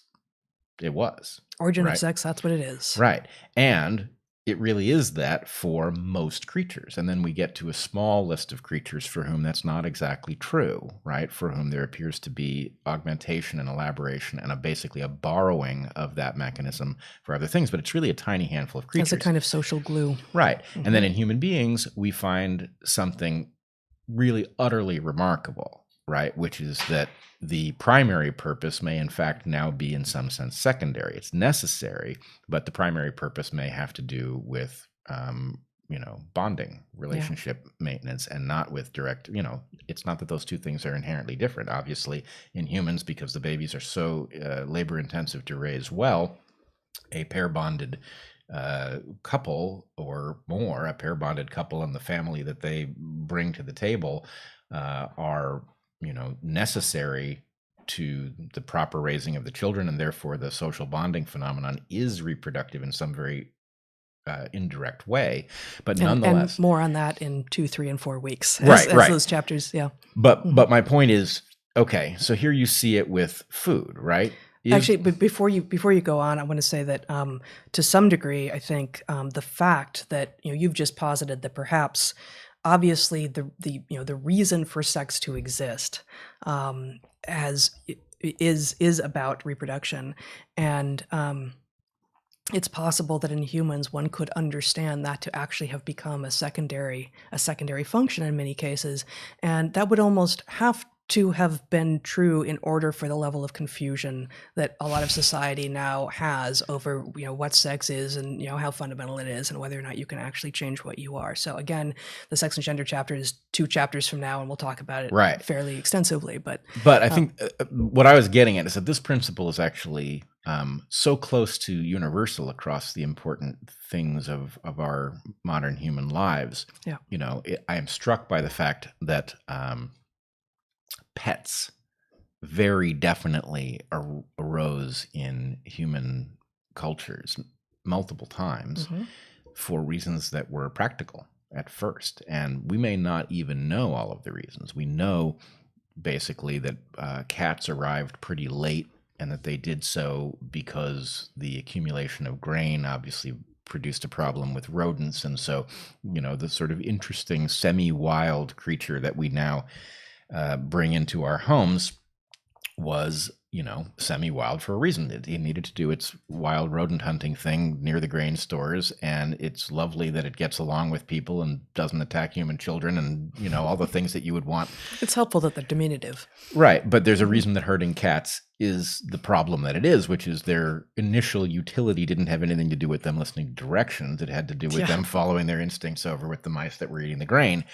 it was. Origin right? of sex, that's what it is. Right. And it really is that for most creatures. And then we get to a small list of creatures for whom that's not exactly true, right? For whom there appears to be augmentation and elaboration and basically a borrowing of that mechanism for other things. But it's really a tiny handful of creatures. As a kind of social glue. Right. Mm-hmm. And then in human beings, we find something really utterly remarkable, right? Which is that the primary purpose may in fact now be in some sense secondary. It's necessary, but the primary purpose may have to do with, bonding, relationship maintenance, and not with direct, it's not that those two things are inherently different. Obviously, in humans, because the babies are so labor intensive to raise well, a pair bonded couple or more, a pair bonded couple and the family that they bring to the table are necessary to the proper raising of the children, and therefore the social bonding phenomenon is reproductive in some very indirect way. But nonetheless, and more on that in 2, 3, and 4 weeks, as those chapters. Yeah. But my point is, okay, so here you see it with food, right? Actually, but before you go on, I want to say that to some degree, I think the fact that you've just posited that perhaps, obviously, the reason for sex to exist is about reproduction, and it's possible that in humans one could understand that to actually have become a secondary function in many cases, and that would almost have to have been true in order for the level of confusion that a lot of society now has over what sex is and how fundamental it is and whether or not you can actually change what you are. So again, the sex and gender chapter is 2 chapters from now, and we'll talk about it fairly extensively. But I think what I was getting at is that this principle is actually so close to universal across the important things of our modern human lives. Yeah. I am struck by the fact that pets very definitely arose in human cultures multiple times for reasons that were practical at first. And we may not even know all of the reasons. We know basically that cats arrived pretty late, and that they did so because the accumulation of grain obviously produced a problem with rodents. And so, the sort of interesting semi-wild creature that we now bring into our homes was, semi-wild for a reason. It needed to do its wild rodent hunting thing near the grain stores, and it's lovely that it gets along with people and doesn't attack human children and, all the things that you would want. It's helpful that they're diminutive. Right, but there's a reason that herding cats is the problem that it is, which is their initial utility didn't have anything to do with them listening to directions. It had to do with them following their instincts over with the mice that were eating the grain.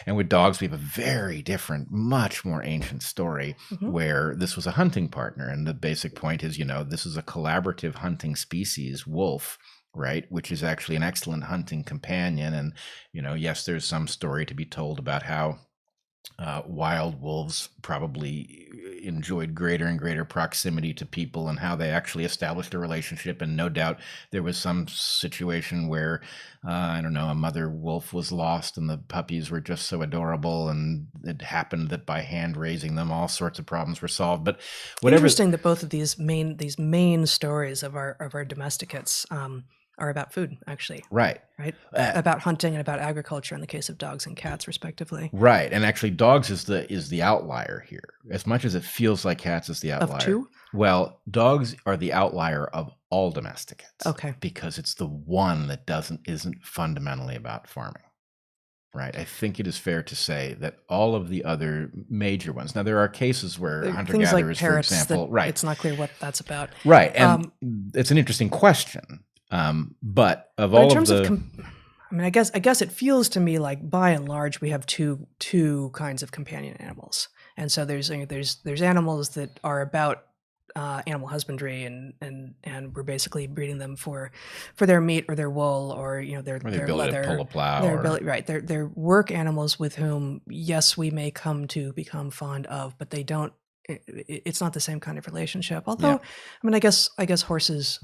And with dogs, we have a very different, much more ancient story where this was a hunting partner. And the basic point is, this is a collaborative hunting species, wolf, right, which is actually an excellent hunting companion. And, yes, there's some story to be told about how wild wolves probably enjoyed greater and greater proximity to people and how they actually established a relationship. And no doubt there was some situation where, a mother wolf was lost and the puppies were just so adorable, and it happened that by hand raising them, all sorts of problems were solved. But whatever. Interesting that both of these main stories of our domesticates are about food, actually. Right. About hunting and about agriculture in the case of dogs and cats, respectively. Right. And actually, dogs is the outlier here. As much as it feels like cats is the outlier. Of 2? Well, dogs are the outlier of all domesticates. Okay. Because it's the one that isn't fundamentally about farming. Right. I think it is fair to say that all of the other major ones. Now, there are cases where hunter-gatherers, like parrots, for example, right? It's not clear what that's about. Right. And it's an interesting question. But of all of the, I guess it feels to me like by and large we have two kinds of companion animals, and so there's animals that are about animal husbandry and we're basically breeding them for their meat or their wool or their leather, pull a plow, they're work animals with whom yes we may come to become fond of, but they don't. It's not the same kind of relationship. Although, I guess horses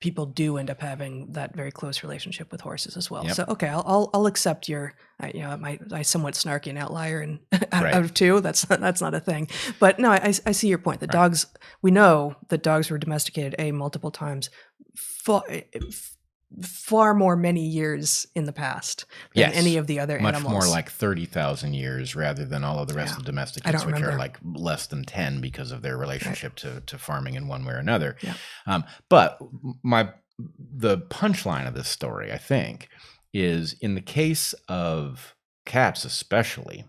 people do end up having that very close relationship with horses as well. Yep. So, okay, I'll accept your, my somewhat snarky and outlier and out of 2. That's not a thing. But no, I see your point. The dogs, we know that dogs were domesticated multiple times far more many years in the past than any of the other much animals. More like 30,000 years rather than all of the rest of the domesticates, which are like less than 10 because of their relationship to farming in one way or another. Yeah. But the punchline of this story, I think, is in the case of cats especially,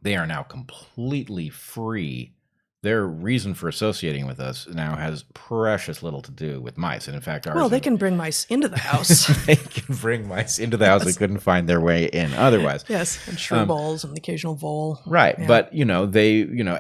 they are now completely free. Their reason for associating with us now has precious little to do with mice. And in fact, ours... Well, they can bring mice into the house. They can bring mice into the house. They couldn't find their way in otherwise. Yes, and shrew balls and the occasional vole. Right. Yeah. But,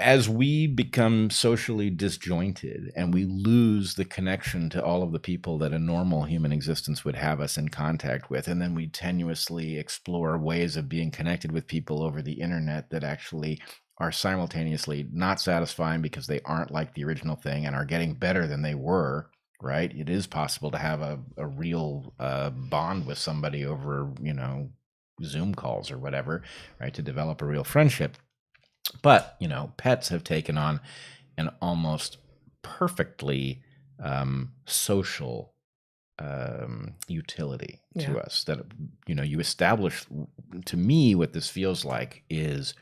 as we become socially disjointed and we lose the connection to all of the people that a normal human existence would have us in contact with, and then we tenuously explore ways of being connected with people over the internet that actually are simultaneously not satisfying because they aren't like the original thing and are getting better than they were, right? It is possible to have a real bond with somebody over, Zoom calls or whatever, right? To develop a real friendship. But, pets have taken on an almost perfectly social utility to us that, you establish. To me, what this feels like is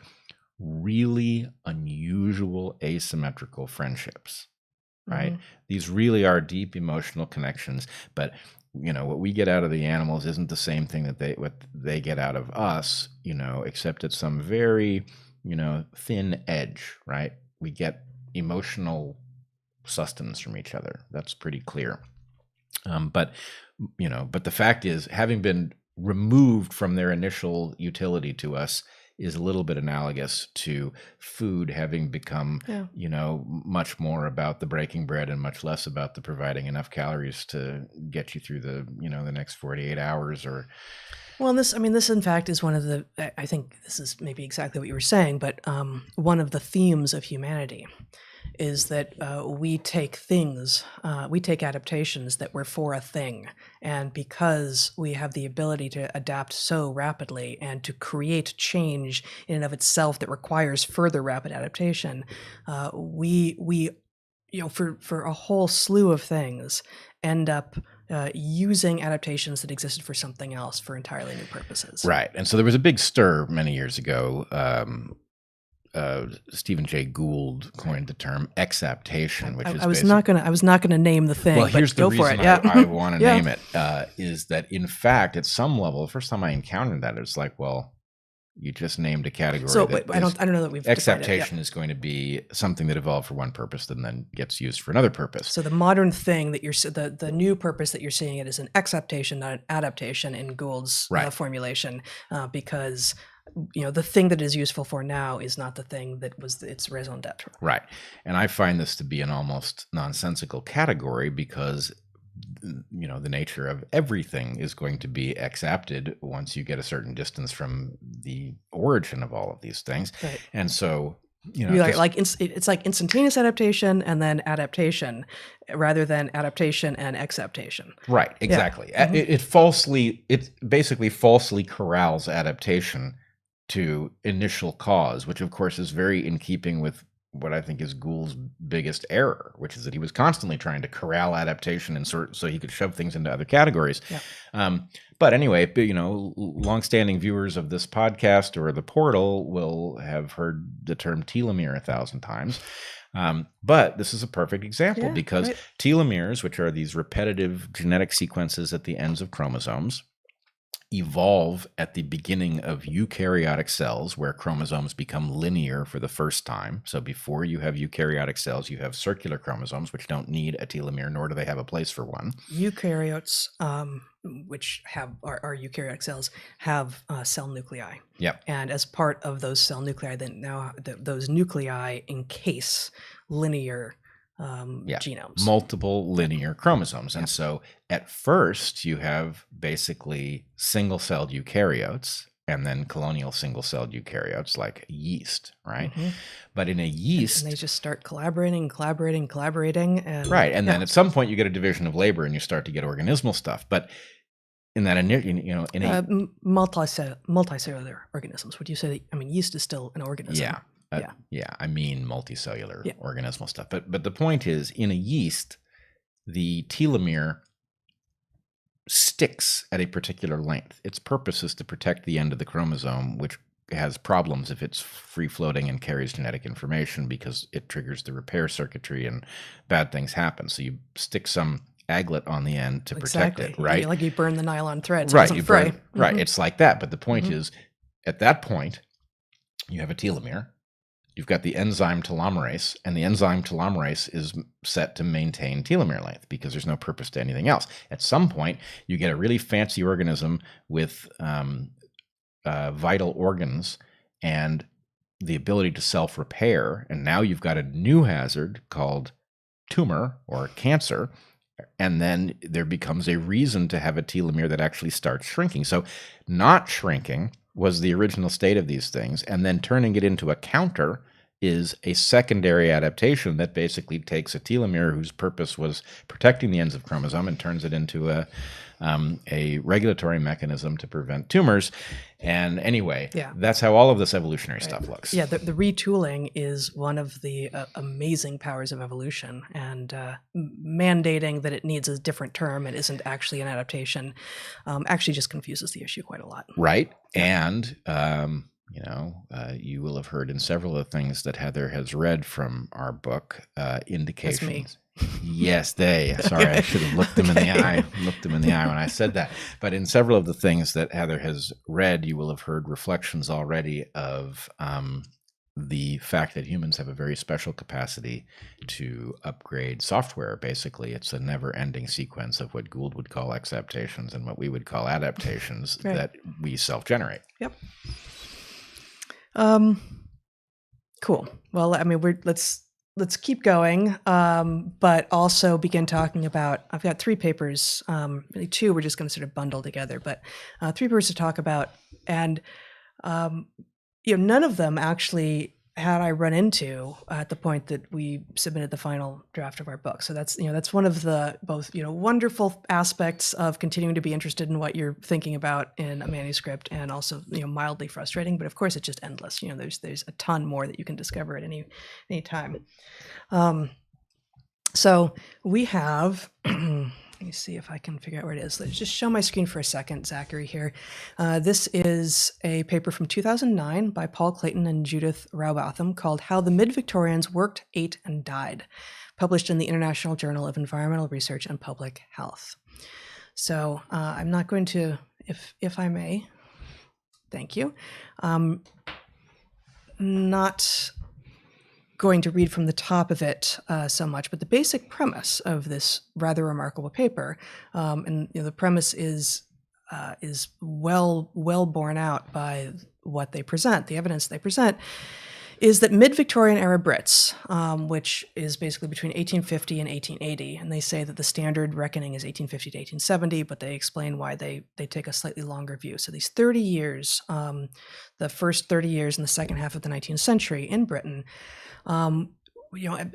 really unusual asymmetrical friendships, right? Mm-hmm. These really are deep emotional connections, but what we get out of the animals isn't the same thing that what they get out of us, except at some very, thin edge, right? We get emotional sustenance from each other. That's pretty clear. But the fact is, having been removed from their initial utility to us is a little bit analogous to food having become, much more about the breaking bread and much less about the providing enough calories to get you through the, the next 48 hours or... Well, this in fact is one of the, I think this is maybe exactly what you were saying, but one of the themes of humanity is that we take adaptations that were for a thing. And because we have the ability to adapt so rapidly and to create change in and of itself that requires further rapid adaptation, we for a whole slew of things end up using adaptations that existed for something else for entirely new purposes. Right. And so there was a big stir many years ago. Stephen Jay Gould coined the term exaptation, which is I was not gonna name the thing. Well, here's the reason I want to name it is that in fact, at some level, the first time I encountered that, it's like, well, you just named a category. So I don't know that we've exaptation is going to be something that evolved for one purpose and then gets used for another purpose. So the modern thing that the new purpose that you're seeing it is an exaptation, not an adaptation in Gould's formulation, because the thing that is useful for now is not the thing that was its raison d'etre. Right. And I find this to be an almost nonsensical category because, the nature of everything is going to be exapted once you get a certain distance from the origin of all of these things. Right. And so, it's like instantaneous adaptation and then adaptation rather than adaptation and exaptation. Right. Exactly. Yeah. Mm-hmm. It basically falsely corrals adaptation to initial cause, which of course is very in keeping with what I think is Gould's biggest error, which is that he was constantly trying to corral adaptation and so he could shove things into other categories. Yeah. But anyway, longstanding viewers of this podcast or the portal will have heard the term telomere 1,000 times. But this is a perfect example because telomeres, which are these repetitive genetic sequences at the ends of chromosomes, evolve at the beginning of eukaryotic cells where chromosomes become linear for the first time. So before you have eukaryotic cells, you have circular chromosomes, which don't need a telomere, nor do they have a place for one. Eukaryotes, which are eukaryotic cells, have cell nuclei. Yep. And as part of those cell nuclei, then now those nuclei encase linear genomes. Multiple linear chromosomes. And so at first you have basically single-celled eukaryotes and then colonial single-celled eukaryotes like yeast, right? Mm-hmm. But in a yeast... And they just start collaborating. And, right. And then at some point you get a division of labor and you start to get organismal stuff. But in that, multicellular organisms, would you say that, yeast is still an organism? Yeah. I mean multicellular organismal stuff. But the point is, in a yeast, the telomere sticks at a particular length. Its purpose is to protect the end of the chromosome, which has problems if it's free floating and carries genetic information because it triggers the repair circuitry and bad things happen. So you stick some aglet on the end to protect it, right? Like you burn the nylon thread, so right, it doesn't you fray. burn, right. It's like that. But the point is, at that point, you have a telomere. You've got the enzyme telomerase, and the enzyme telomerase is set to maintain telomere length because there's no purpose to anything else. At some point, you get a really fancy organism with vital organs and the ability to self-repair, and now you've got a new hazard called tumor or cancer, and then there becomes a reason to have a telomere that actually starts shrinking. So not shrinking was the original state of these things, and then turning it into a counter is a secondary adaptation that basically takes a telomere whose purpose was protecting the ends of chromosome and turns it into a regulatory mechanism to prevent tumors. And anyway, that's how all of this evolutionary stuff looks. Yeah, the retooling is one of the amazing powers of evolution, and mandating that it needs a different term and isn't actually an adaptation actually just confuses the issue quite a lot. Right. And you will have heard in several of the things that Heather has read from our book, indications. That's me. Yes, sorry, I should have looked them in the eye. Looked them in the eye when I said that. But in several of the things that Heather has read, you will have heard reflections already of the fact that humans have a very special capacity to upgrade software. Basically, it's a never-ending sequence of what Gould would call exaptations and what we would call adaptations that we self-generate. Yep. Cool. Well, I mean, let's keep going, but also begin talking about, I've got 3 papers, really 2 we're just going to sort of bundle together, but 3 papers to talk about. And, none of them actually had I run into at the point that we submitted the final draft of our book. So that's one of the both, wonderful aspects of continuing to be interested in what you're thinking about in a manuscript, and also, mildly frustrating, but of course it's just endless. There's a ton more that you can discover at any time. So we have, let me see if I can figure out where it is. Let's just show my screen for a second, Zachary, here. This is a paper from 2009 by Paul Clayton and Judith Raubotham called How the Mid-Victorians Worked, Ate, and Died, published in the International Journal of Environmental Research and Public Health. So I'm not going to, if I may, thank you, not going to read from the top of it so much, but the basic premise of this rather remarkable paper, and the premise is well borne out by what they present, the evidence they present, is that mid-Victorian era Brits, which is basically between 1850 and 1880, and they say that the standard reckoning is 1850 to 1870, but they explain why they take a slightly longer view. So these 30 years, the first 30 years in the second half of the 19th century in Britain,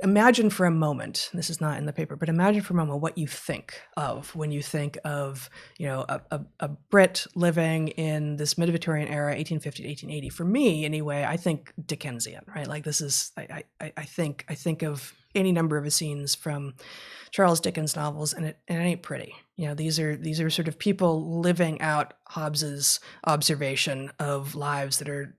imagine for a moment, this is not in the paper, but imagine for a moment what you think of when you think of, a Brit living in this mid-Victorian era, 1850 to 1880. For me, anyway, I think Dickensian, right? Like this is, I think of any number of scenes from Charles Dickens novels, and it ain't pretty. These are sort of people living out Hobbes's observation of lives that are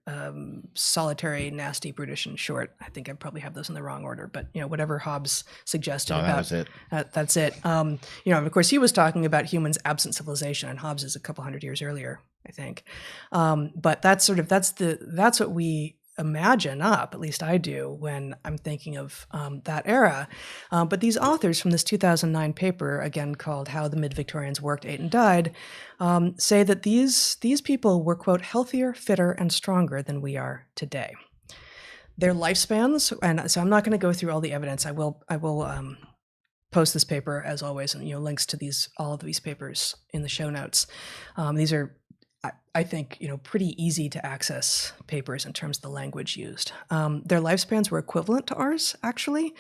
solitary, nasty, brutish, and short. I think I probably have those in the wrong order, but whatever Hobbes suggested about that was it. That's it. Of course, he was talking about humans absent civilization, and Hobbes is a couple hundred years earlier, I think. But that's what we imagine up, at least I do, when I'm thinking of that era. But these authors from this 2009 paper, again called How the Mid-Victorians Worked, Ate, and Died, say that these people were, quote, healthier, fitter, and stronger than we are today. Their lifespans, and so I'm not going to go through all the evidence. I will post this paper, as always, and links to all of these papers in the show notes. These are, I think, pretty easy to access papers in terms of the language used. Their lifespans were equivalent to ours, actually.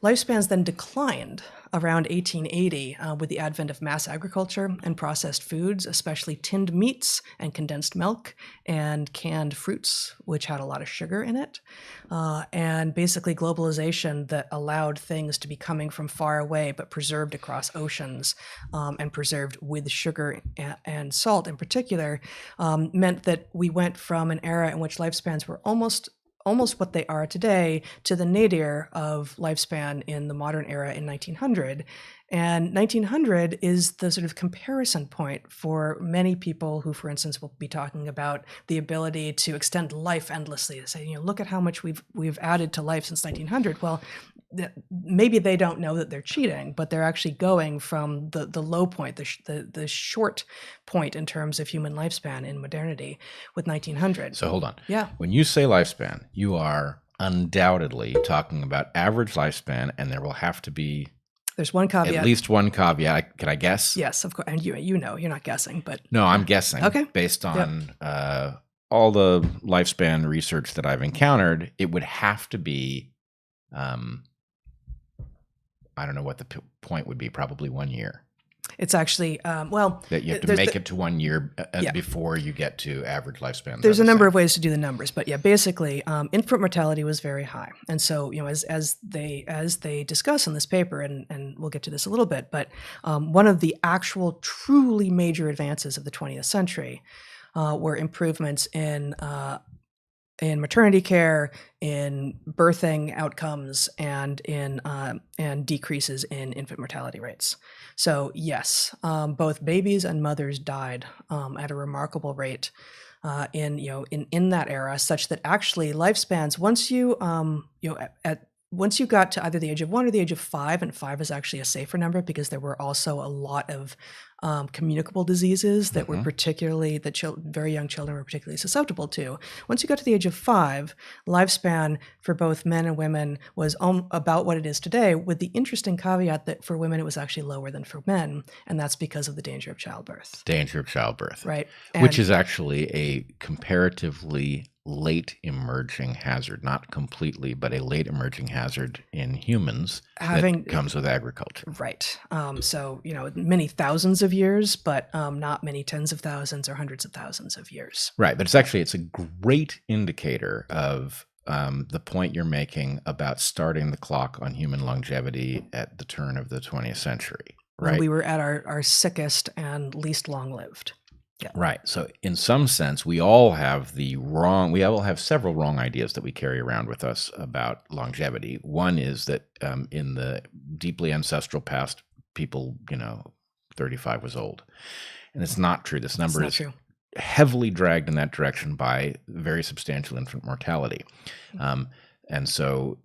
Lifespans then declined around 1880 with the advent of mass agriculture and processed foods, especially tinned meats and condensed milk and canned fruits, which had a lot of sugar in it, and basically globalization that allowed things to be coming from far away but preserved across oceans and preserved with sugar and salt in particular, meant that we went from an era in which lifespans were almost what they are today to the nadir of lifespan in the modern era in 1900. And 1900 is the sort of comparison point for many people who, for instance, will be talking about the ability to extend life endlessly. To say, look at how much we've added to life since 1900. Well, maybe they don't know that they're cheating, but they're actually going from the low point, the short point in terms of human lifespan in modernity with 1900. So hold on. Yeah. When you say lifespan, you are undoubtedly talking about average lifespan, and there will have to be there's one caveat. At least one caveat. Can I guess? Yes, of course. And you know, you're not guessing, but no, I'm guessing. Okay. Based on all the lifespan research that I've encountered, it would have to be. I don't know what the point would be. Probably 1 year. It's actually, that you have to make it to 1 year before you get to average lifespan. There's a number of ways to do the numbers, but yeah, basically, infant mortality was very high. And so, as they discuss in this paper, and we'll get to this a little bit, but one of the actual truly major advances of the 20th century were improvements in maternity care, in birthing outcomes, and in decreases in infant mortality rates. So yes, both babies and mothers died at a remarkable rate in that era, such that actually lifespans once you got to either the age of 1 or the age of 5, and 5 is actually a safer number because there were also a lot of communicable diseases that were particularly, very young children were particularly susceptible to. Once you got to the age of 5, lifespan for both men and women was about what it is today, with the interesting caveat that for women it was actually lower than for men, and that's because of the danger of childbirth. Danger of childbirth. Right. Which is actually a comparatively late emerging hazard, not completely, but a late emerging hazard in humans that comes with agriculture. Right. So, many thousands of years, but not many tens of thousands or hundreds of thousands of years. Right. But it's a great indicator of the point you're making about starting the clock on human longevity at the turn of the 20th century. Right. When we were at our sickest and least long-lived. Yeah. Right. So in some sense, we all have several wrong ideas that we carry around with us about longevity. One is that in the deeply ancestral past, people, 35 was old. And it's not true. This number is heavily dragged in that direction by very substantial infant mortality. And so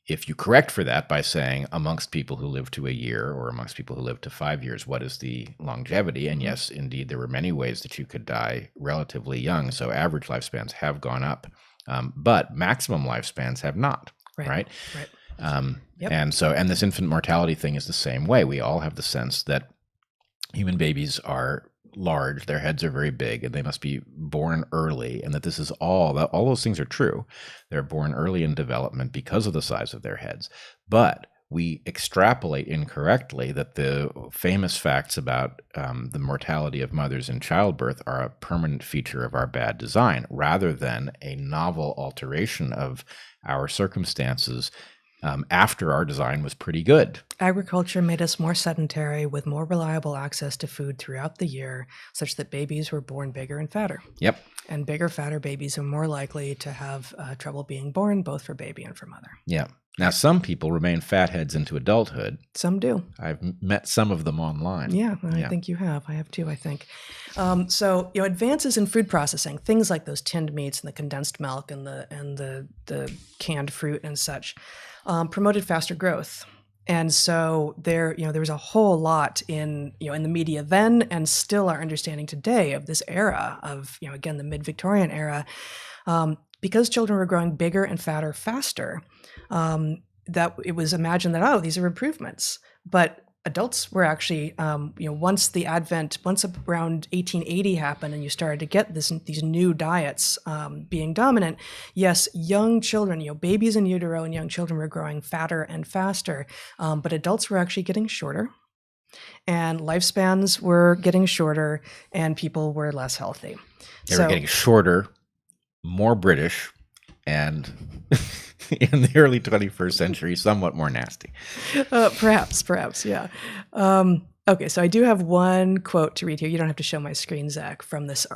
if you correct for that by saying amongst people who live to a year or amongst people who live to 5 years, what is the longevity? And yes, indeed, there were many ways that you could die relatively young. So average lifespans have gone up, but maximum lifespans have not, right? Yep. And this infant mortality thing is the same way. We all have the sense that human babies are large, their heads are very big, and they must be born early, and that this is all those things are true. They're born early in development because of the size of their heads. But we extrapolate incorrectly that the famous facts about the mortality of mothers in childbirth are a permanent feature of our bad design, rather than a novel alteration of our circumstances after our design was pretty good. Agriculture made us more sedentary with more reliable access to food throughout the year, such that babies were born bigger and fatter. Yep. And bigger, fatter babies are more likely to have trouble being born, both for baby and for mother. Yeah. Now, some people remain fatheads into adulthood. Some do. I've met some of them online. Yeah, I think you have. I have too, I think. So, advances in food processing, things like those tinned meats and the condensed milk and the canned fruit and such, promoted faster growth. And so there was a whole lot in the media then, and still our understanding today of this era of, again, the mid-Victorian era, because children were growing bigger and fatter faster, that it was imagined that, these are improvements. But adults were actually, once around 1880 happened and you started to get these new diets being dominant, yes, young children, babies in utero and young children were growing fatter and faster, but adults were actually getting shorter, and lifespans were getting shorter, and people were less healthy. They were getting shorter, more British, and in the early 21st century, somewhat more nasty. Perhaps, yeah. Okay, so I do have one quote to read here. You don't have to show my screen, Zach, from this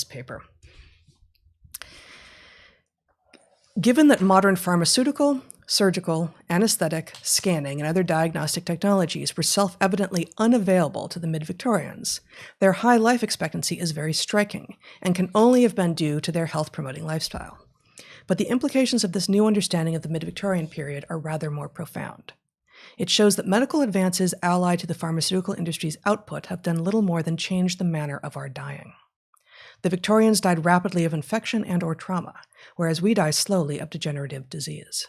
paper. Given that modern pharmaceutical, surgical, anesthetic, scanning, and other diagnostic technologies were self-evidently unavailable to the mid-Victorians, their high life expectancy is very striking and can only have been due to their health-promoting lifestyle. But the implications of this new understanding of the mid-Victorian period are rather more profound. It shows that medical advances allied to the pharmaceutical industry's output have done little more than change the manner of our dying. The Victorians died rapidly of infection and/or trauma, whereas we die slowly of degenerative disease.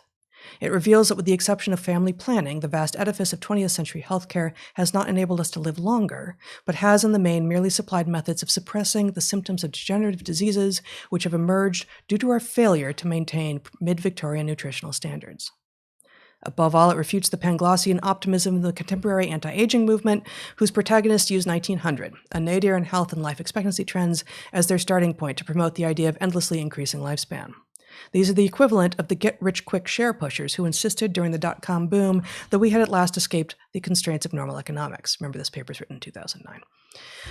It reveals that with the exception of family planning, the vast edifice of 20th century healthcare has not enabled us to live longer, but has in the main merely supplied methods of suppressing the symptoms of degenerative diseases which have emerged due to our failure to maintain mid-Victorian nutritional standards. Above all, it refutes the Panglossian optimism of the contemporary anti-aging movement, whose protagonists use 1900, a nadir in health and life expectancy trends, as their starting point to promote the idea of endlessly increasing lifespan. These are the equivalent of the get-rich-quick share pushers who insisted during the dot-com boom that we had at last escaped the constraints of normal economics. Remember, this paper was written in 2009.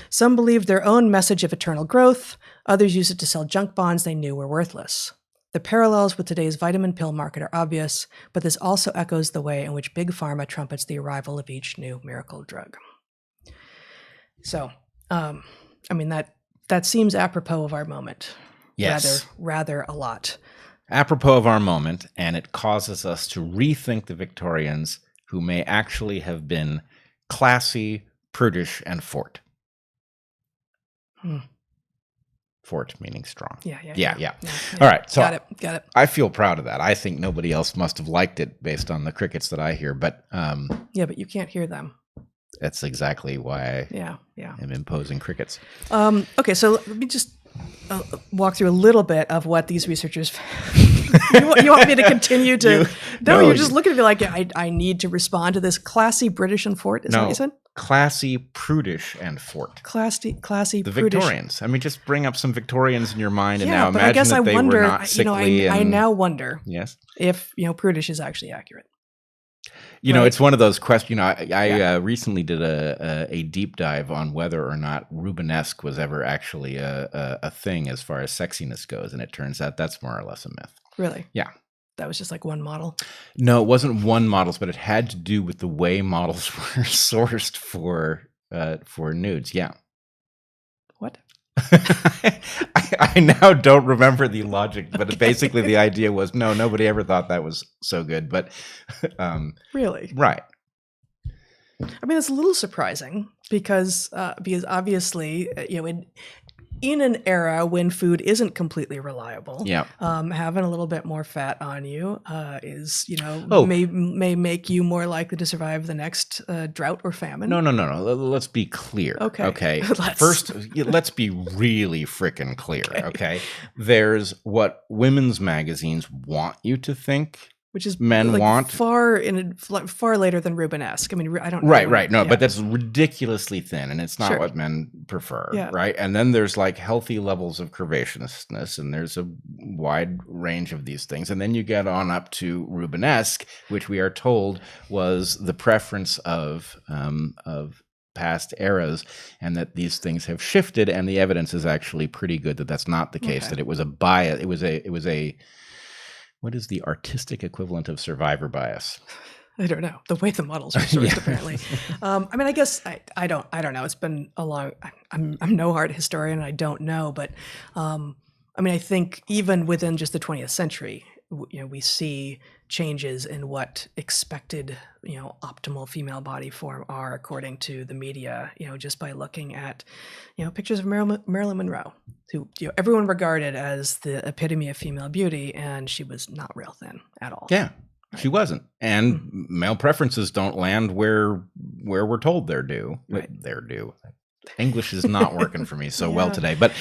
Some believed their own message of eternal growth. Others used it to sell junk bonds they knew were worthless. The parallels with today's vitamin pill market are obvious, but this also echoes the way in which Big Pharma trumpets the arrival of each new miracle drug. So, that seems apropos of our moment. Yes. Rather a lot. Apropos of our moment, and it causes us to rethink the Victorians, who may actually have been classy, prudish, and fort. Fort meaning strong. Yeah. All right. So got it. I feel proud of that. I think nobody else must have liked it based on the crickets that I hear, but but you can't hear them. That's exactly why I am imposing crickets. Okay, so let me just walk through a little bit of what these researchers you want me to continue to you're just looking at me like I need to respond to this. Classy, British, and fort, is that what you said? Classy, prudish, and fort. Classy, the prudish. Victorians. I mean, just bring up some Victorians in your mind, and Yeah, now but imagine I guess that I they wonder, were not sickly. I now wonder yes, if prudish is actually accurate. It's one of those questions. I recently did a deep dive on whether or not Rubenesque was ever actually a thing as far as sexiness goes, and it turns out that's more or less a myth. Really? Yeah. That was just like one model? No, it wasn't one model, but it had to do with the way models were sourced for nudes. Yeah. What? I now don't remember the logic, but basically the idea was nobody ever thought that was so good. But really, right? I mean, it's a little surprising because obviously, in an era when food isn't completely reliable, having a little bit more fat on you is, may make you more likely to survive the next drought or famine. No. Let's be clear. Okay. First, let's be really freaking clear. Okay. There's what women's magazines want you to think. Which is men want far later than Rubenesque. I mean, I don't know. Right. No, but that's ridiculously thin, and it's not what men prefer, right? And then there's like healthy levels of curvaceousness, and there's a wide range of these things. And then you get on up to Rubenesque, which we are told was the preference of past eras, and that these things have shifted. And the evidence is actually pretty good that that's not the case. That it was a bias. It was a what is the artistic equivalent of survivor bias? I don't know. The way the models are sourced, apparently. I mean, I guess I don't know. It's been a long. I'm no art historian. I don't know, but I mean, I think even within just the 20th century, we see changes in what expected, optimal female body form are according to the media. Just by looking at, pictures of Marilyn Monroe, who everyone regarded as the epitome of female beauty, and she was not real thin at all. Yeah. She wasn't. And male preferences don't land where we're told they're due. Right. They're due. English is not working for me so Yeah. well today, but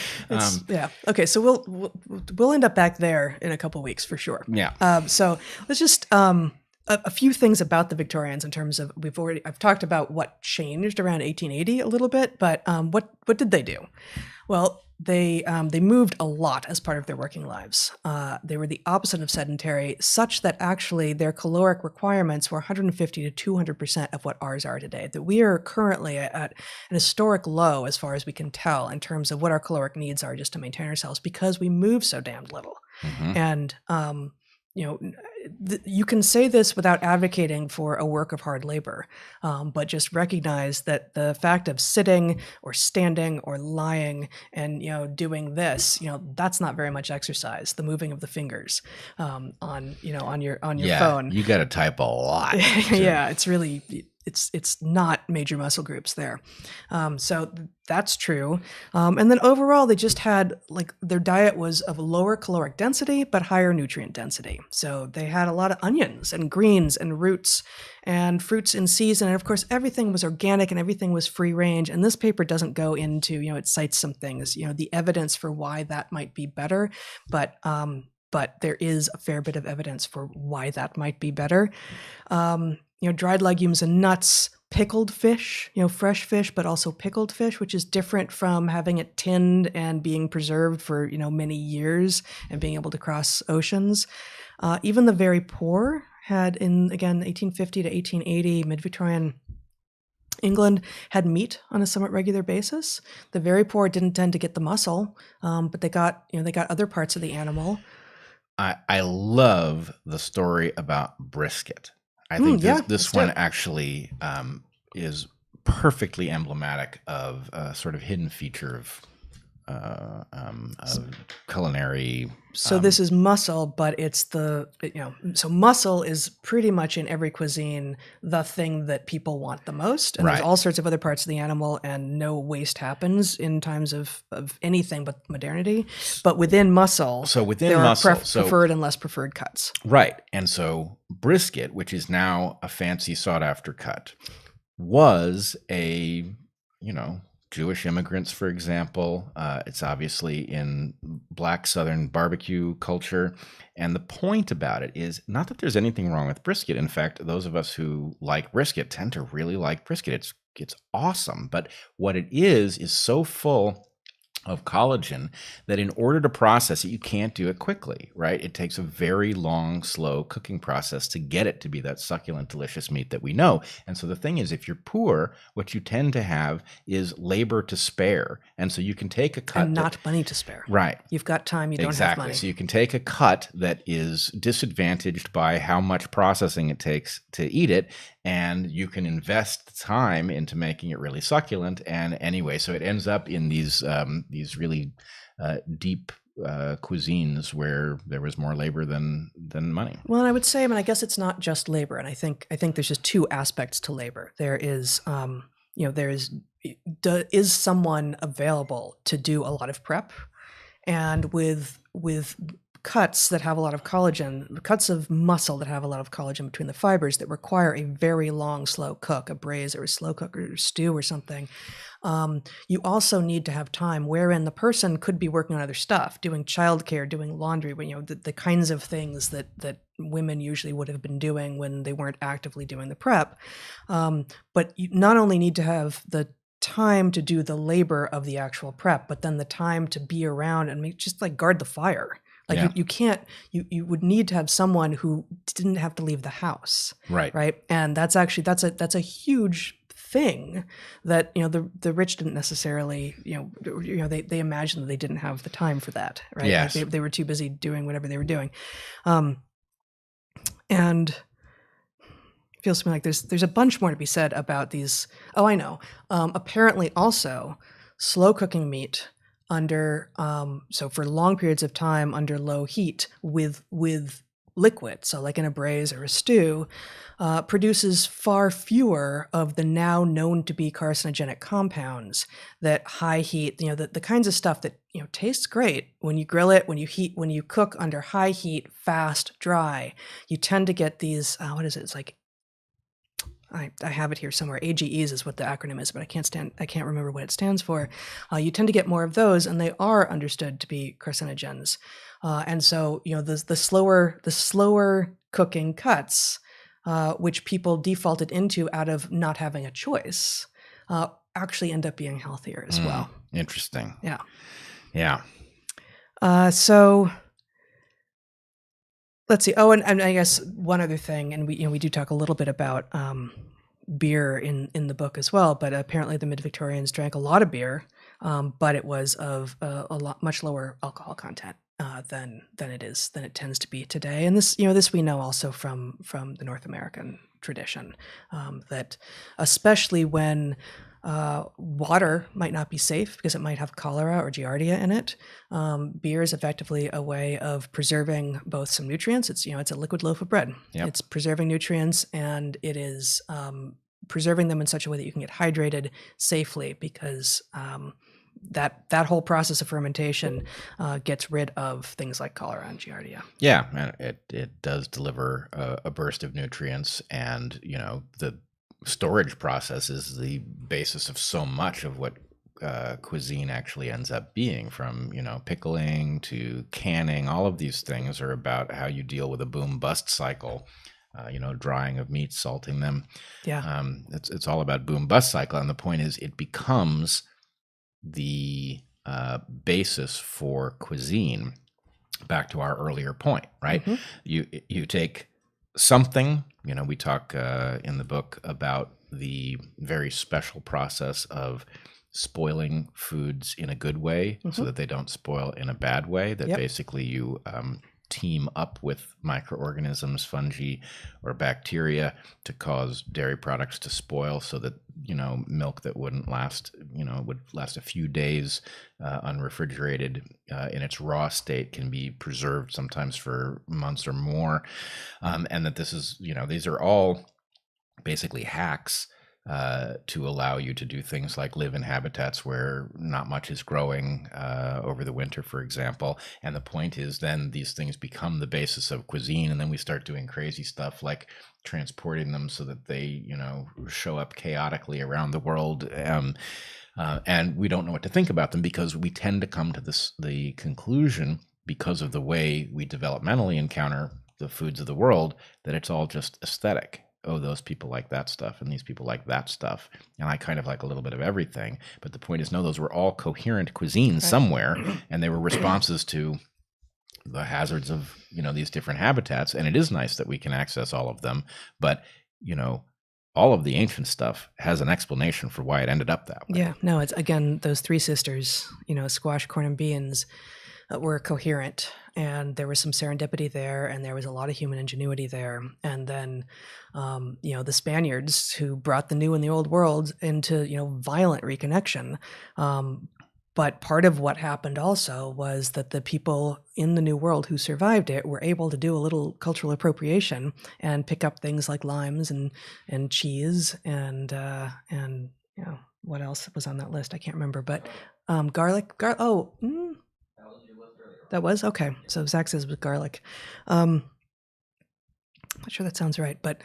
yeah. Okay, so we'll end up back there in a couple weeks for sure. Yeah. So let's just a few things about the Victorians in terms of I've talked about what changed around 1880 a little bit, but what did they do? Well, they moved a lot as part of their working lives. They were the opposite of sedentary, such that actually their caloric requirements were 150 to 200% of what ours are today. That we are currently at an historic low as far as we can tell in terms of what our caloric needs are just to maintain ourselves because we move so damned little. Mhm. And you can say this without advocating for a work of hard labor, but just recognize that the fact of sitting or standing or lying and doing this, that's not very much exercise. The moving of the fingers on your phone. You got to type a lot. Yeah, it's really it's not major muscle groups there. So that's true. And then overall, they just had their diet was of lower caloric density, but higher nutrient density. So they had a lot of onions and greens and roots and fruits in season. And of course, everything was organic and everything was free range. And this paper doesn't go into, it cites some things, the evidence for why that might be better. But there is a fair bit of evidence for why that might be better. Dried legumes and nuts, pickled fish, fresh fish, but also pickled fish, which is different from having it tinned and being preserved for, many years and being able to cross oceans. Even the very poor had 1850 to 1880, mid-Victorian England had meat on a somewhat regular basis. The very poor didn't tend to get the muscle, but they got other parts of the animal. I love the story about brisket. I think this one actually is perfectly emblematic of a sort of hidden feature of culinary. So this is muscle, but it's so muscle is pretty much in every cuisine the thing that people want the most. And there's all sorts of other parts of the animal, and no waste happens in times of anything but modernity. But within muscle, there are preferred and less preferred cuts. Right. And so brisket, which is now a fancy sought after cut, was a, Jewish immigrants, for example. It's obviously in Black Southern barbecue culture. And the point about it is not that there's anything wrong with brisket. In fact, those of us who like brisket tend to really like brisket. It's awesome. But what it is so full of collagen that in order to process it, you can't do it quickly, right? It takes a very long, slow cooking process to get it to be that succulent, delicious meat that we know. And so the thing is, if you're poor, what you tend to have is labor to spare. And so you can take a cut. And not money to spare. Right. You've got time, you don't have money. So you can take a cut that is disadvantaged by how much processing it takes to eat it, and you can invest time into making it really succulent. And anyway, so it ends up in these really deep cuisines where there was more labor than money. Well, and I would say, I guess it's not just labor, and I think there's just two aspects to labor. There is, is someone available to do a lot of prep, and with cuts that have a lot of collagen, cuts of muscle that have a lot of collagen between the fibers that require a very long, slow cook, a braise or a slow cook or stew or something. You also need to have time wherein the person could be working on other stuff, doing childcare, doing laundry, the kinds of things that women usually would have been doing when they weren't actively doing the prep. But you not only need to have the time to do the labor of the actual prep, but then the time to be around and just guard the fire. You can't, you would need to have someone who didn't have to leave the house. Right. And that's a huge thing that, the rich didn't necessarily, they imagined that they didn't have the time for that. Right. Yes. They were too busy doing whatever they were doing. And it feels to me like there's a bunch more to be said about these. Oh, I know. Apparently also slow cooking meat under so for long periods of time under low heat with liquid, so like in a braise or a stew, produces far fewer of the now known to be carcinogenic compounds that high heat, the kinds of stuff that, tastes great when you grill it, when you cook under high heat, fast, dry. You tend to get these, what is it? It's like, I have it here somewhere. AGEs is what the acronym is, but I can't remember what it stands for. You tend to get more of those, and they are understood to be carcinogens. And so, the slower cooking cuts, which people defaulted into out of not having a choice, actually end up being healthier as well. Interesting. Yeah. Yeah. So let's see. Oh, and I guess one other thing, and we do talk a little bit about beer in the book as well. But apparently, the mid-Victorians drank a lot of beer, but it was of much lower alcohol content than it tends to be today. And this we know also from the North American tradition, that especially when water might not be safe because it might have cholera or giardia in it. Beer is effectively a way of preserving both some nutrients. It's a liquid loaf of bread. Yep. It's preserving nutrients, and it is preserving them in such a way that you can get hydrated safely, because that whole process of fermentation gets rid of things like cholera and giardia. Yeah, and it does deliver a burst of nutrients, and the storage process is the basis of so much of what cuisine actually ends up being, from pickling to canning. All of these things are about how you deal with a boom bust cycle. Drying of meats, salting them. Yeah. It's all about boom bust cycle, and the point is it becomes the basis for cuisine. Back to our earlier point, right? Mm-hmm. You take something, we talk in the book about the very special process of spoiling foods in a good way, so that they don't spoil in a bad way, that basically you team up with microorganisms, fungi or bacteria, to cause dairy products to spoil, so that milk that wouldn't last, would last a few days unrefrigerated in its raw state can be preserved sometimes for months or more. And that this is, these are all basically hacks to allow you to do things like live in habitats where not much is growing over the winter, for example. And the point is, then these things become the basis of cuisine, and then we start doing crazy stuff like transporting them so that they, show up chaotically around the world. And we don't know what to think about them, because we tend to come to the conclusion, because of the way we developmentally encounter the foods of the world, that it's all just aesthetic. Oh, those people like that stuff, and these people like that stuff, and I kind of like a little bit of everything. But the point is, no, those were all coherent cuisines somewhere, and they were responses to the hazards of these different habitats. And it is nice that we can access all of them, but all of the ancient stuff has an explanation for why it ended up that way. Yeah, no, it's, again, those three sisters, squash, corn, and beans, were coherent, and there was some serendipity there, and there was a lot of human ingenuity there. And then, the Spaniards, who brought the new and the old world into, violent reconnection. But part of what happened also was that the people in the New World who survived it were able to do a little cultural appropriation and pick up things like limes and cheese and what else was on that list? I can't remember, but garlic. That was okay. So Zach says with garlic. I'm not sure that sounds right, but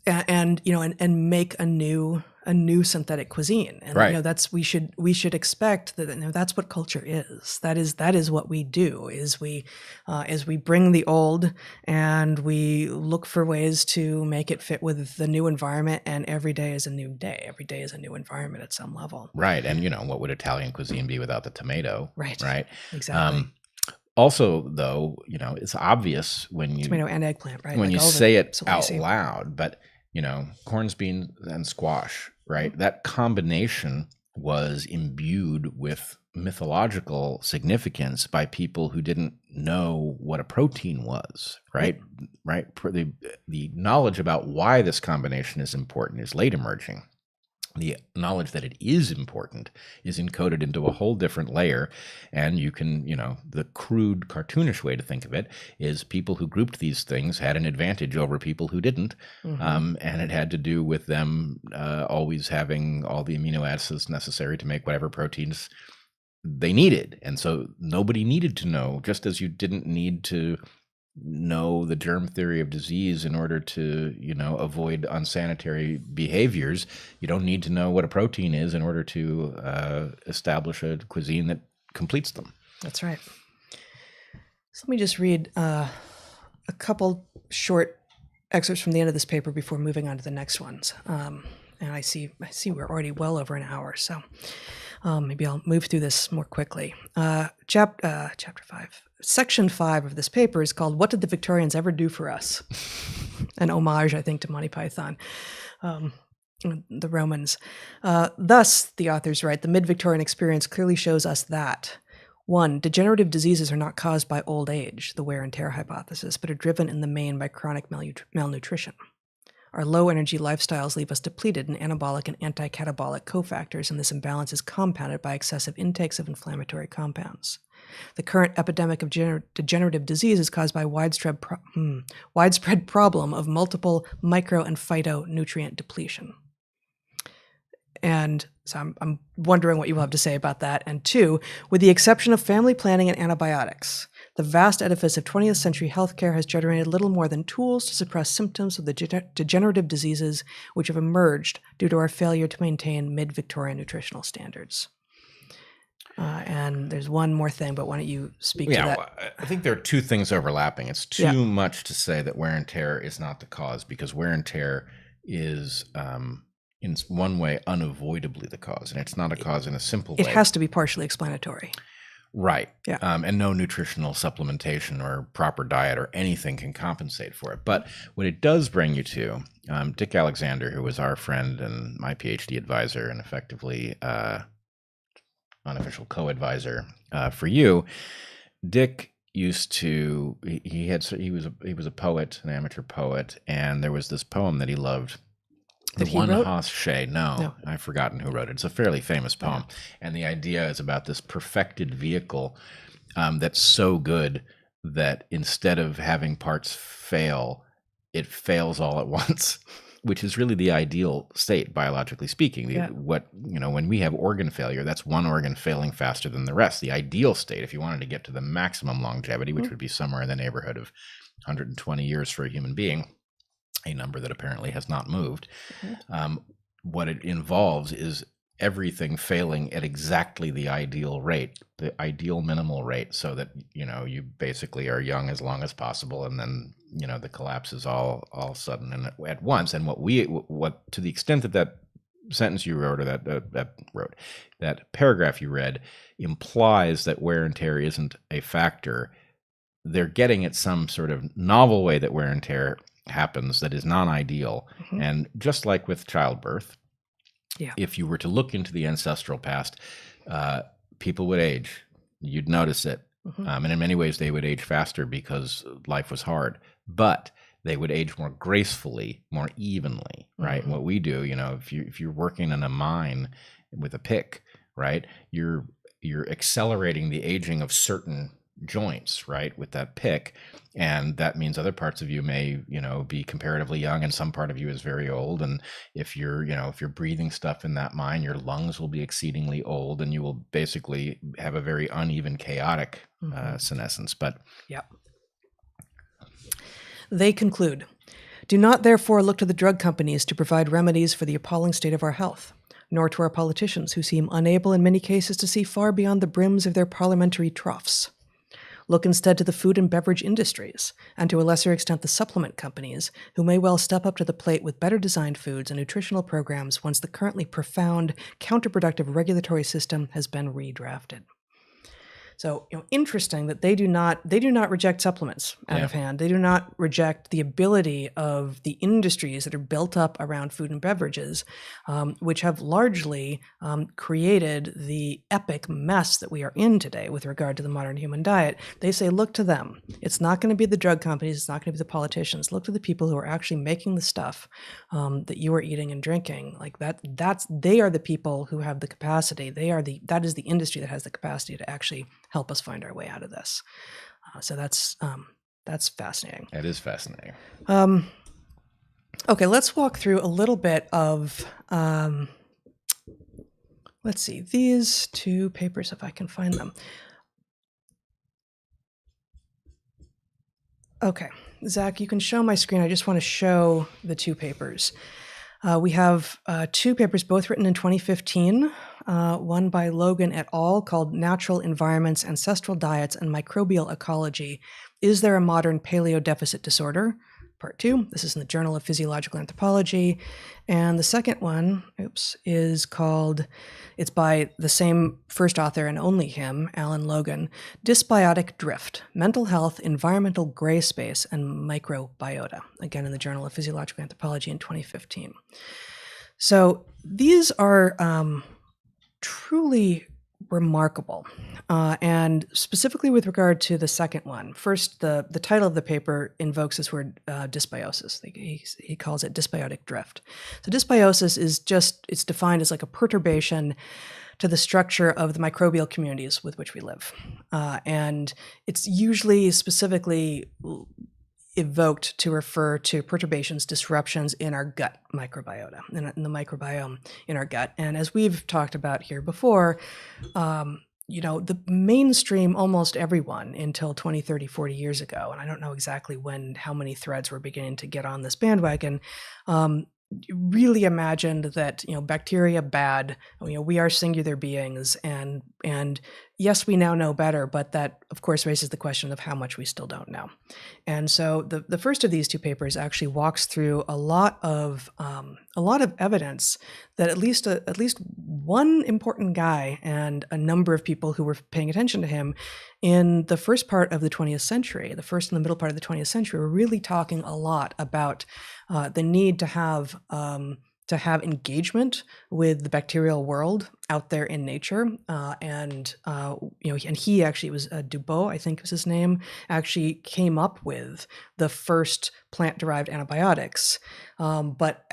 and make a new synthetic cuisine. And right. That's we should expect that. That's what culture is. That is what we do. Is we bring the old and we look for ways to make it fit with the new environment. And every day is a new day. Every day is a new environment at some level. Right. And what would Italian cuisine be without the tomato? Right. Right. Exactly. Also, though, it's obvious when you tomato and eggplant, right? When you say it out loud, but corns, beans, and squash, right? Mm-hmm. That combination was imbued with mythological significance by people who didn't know what a protein was, right? Right. The knowledge about why this combination is important is late emerging. the knowledge that it is important is encoded into a whole different layer. And you can, the crude cartoonish way to think of it is people who grouped these things had an advantage over people who didn't. And it had to do with them always having all the amino acids necessary to make whatever proteins they needed. And so nobody needed to know, just as you didn't need to know the germ theory of disease in order to, avoid unsanitary behaviors. You don't need to know what a protein is in order to establish a cuisine that completes them. That's right. So let me just read a couple short excerpts from the end of this paper before moving on to the next ones. And I see we're already well over an hour, so maybe I'll move through this more quickly. Chapter 5. Section 5 of this paper is called "What Did the Victorians Ever Do for Us?" An homage, I think, to Monty Python, the Romans. Thus, the authors write, the mid-Victorian experience clearly shows us that 1. Degenerative diseases are not caused by old age, the wear and tear hypothesis, but are driven in the main by chronic malnutrition. Our low-energy lifestyles leave us depleted in anabolic and anti-catabolic cofactors, and this imbalance is compounded by excessive intakes of inflammatory compounds. The current epidemic of degenerative disease is caused by widespread problem of multiple micro and phytonutrient depletion. And so I'm wondering what you will have to say about that. And 2, with the exception of family planning and antibiotics, the vast edifice of 20th century healthcare has generated little more than tools to suppress symptoms of the degenerative diseases which have emerged due to our failure to maintain mid-Victorian nutritional standards. And there's one more thing, but why don't you speak to that? Well, I think there are two things overlapping. It's too much to say that wear and tear is not the cause, because wear and tear is, in one way, unavoidably the cause. And it's not a cause in a simple way. It has to be partially explanatory. Right. Yeah. And no nutritional supplementation or proper diet or anything can compensate for it. But what it does bring you to, Dick Alexander, who was our friend and my PhD advisor and effectively unofficial co-advisor for you, Dick used to, he was a poet, an amateur poet, and there was this poem that he loved. That he wrote? One-Hoss Shay. No, I've forgotten who wrote it. It's a fairly famous poem. And the idea is about this perfected vehicle that's so good that instead of having parts fail, it fails all at once, which is really the ideal state, biologically speaking. When we have organ failure, that's one organ failing faster than the rest. The ideal state, if you wanted to get to the maximum longevity, which would be somewhere in the neighborhood of 120 years for a human being, a number that apparently has not moved. What it involves is everything failing at exactly the ideal rate, the ideal minimal rate, so that, you basically are young as long as possible, and then, the collapse is all sudden and at once. And what to the extent that sentence you wrote, or that paragraph you read, implies that wear and tear isn't a factor, they're getting at some sort of novel way that wear and tear happens that is non-ideal. And just like with childbirth, if you were to look into the ancestral past, people would age. You'd notice it. And in many ways, they would age faster because life was hard. But they would age more gracefully, more evenly, right? What we do, if you're working in a mine with a pick, right, you're accelerating the aging of certain joints, right, with that pick, and that means other parts of you may, be comparatively young, and some part of you is very old. And if you're breathing stuff in that mine, your lungs will be exceedingly old, and you will basically have a very uneven, chaotic senescence. But they conclude, do not therefore look to the drug companies to provide remedies for the appalling state of our health, nor to our politicians, who seem unable in many cases to see far beyond the brims of their parliamentary troughs. Look instead to the food and beverage industries, and to a lesser extent the supplement companies, who may well step up to the plate with better designed foods and nutritional programs once the currently profound, counterproductive regulatory system has been redrafted. So, interesting that they do not reject supplements out of hand. They do not reject the ability of the industries that are built up around food and beverages, which have largely created the epic mess that we are in today with regard to the modern human diet. They say, look to them. It's not going to be the drug companies. It's not going to be the politicians. Look to the people who are actually making the stuff that you are eating and drinking. Like they are the people who have the capacity. That is the industry that has the capacity to actually help us find our way out of this. So that's fascinating. That is fascinating. Okay, let's walk through a little bit of, let's see, these two papers, if I can find them. Okay, Zach, you can show my screen. I just want to show the two papers. We have two papers, both written in 2015, one by Logan et al. Called Natural Environments, Ancestral Diets, and Microbial Ecology. Is There a Modern Paleo Deficit Disorder? Part 2. This is in the Journal of Physiological Anthropology. And the second one, is called, it's by the same first author and only him, Alan Logan, Dysbiotic Drift, Mental Health, Environmental Gray Space, and Microbiota, again in the Journal of Physiological Anthropology in 2015. So these are truly remarkable. And specifically with regard to the second one, first, the title of the paper invokes this word dysbiosis. He calls it dysbiotic drift. So dysbiosis is it's defined as like a perturbation to the structure of the microbial communities with which we live. And it's usually specifically evoked to refer to perturbations, disruptions in our gut microbiota, in the microbiome in our gut. And as we've talked about here before, the mainstream, almost everyone until 20, 30, 40 years ago, and I don't know exactly how many threads were beginning to get on this bandwagon, really imagined that, bacteria bad, we are singular beings, and yes, we now know better, but that of course raises the question of how much we still don't know. And so the first of these two papers actually walks through a lot of evidence that at least one important guy and a number of people who were paying attention to him in the first part of the 20th century, the first and the middle part of the 20th century, were really talking a lot about the need to have engagement with the bacterial world out there in nature, and he actually, was Dubois, I think was his name, actually came up with the first plant-derived antibiotics. But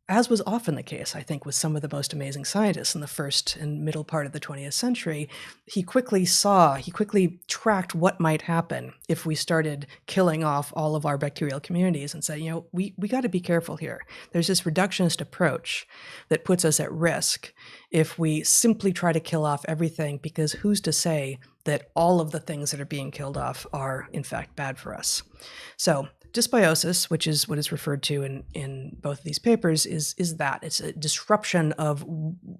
as was often the case, I think, with some of the most amazing scientists in the first and middle part of the 20th century, he quickly tracked what might happen if we started killing off all of our bacterial communities and said, we got to be careful here. There's this reductionist approach that puts us at risk if we simply try to kill off everything, because who's to say that all of the things that are being killed off are in fact bad for us? So dysbiosis, which is what is referred to in both of these papers, is that it's a disruption of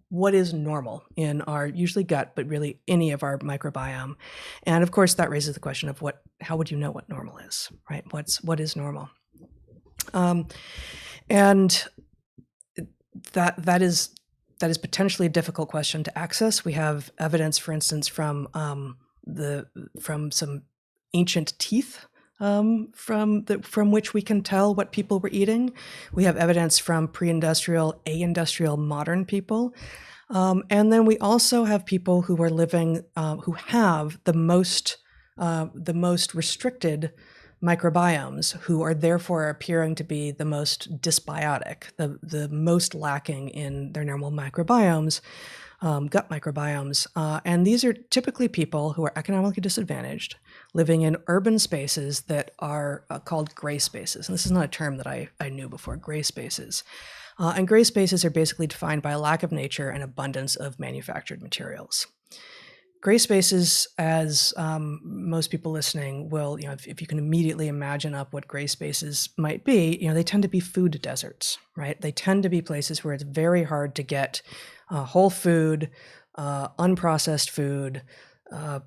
what is normal in our usually gut, but really any of our microbiome. And of course, that raises the question of how would you know what normal is, right? What is normal? And that is potentially a difficult question to access. We have evidence, for instance, from some ancient teeth, from which we can tell what people were eating. We have evidence from pre-industrial, industrial modern people. And then we also have people who are living, who have the most restricted microbiomes, who are therefore appearing to be the most dysbiotic, the most lacking in their normal microbiomes, gut microbiomes. And these are typically people who are economically disadvantaged, living in urban spaces that are called gray spaces. And this is not a term that I knew before, gray spaces. And gray spaces are basically defined by a lack of nature and abundance of manufactured materials. Gray spaces, as most people listening will, if you can immediately imagine up what gray spaces might be, they tend to be food deserts, right? They tend to be places where it's very hard to get whole food, unprocessed food,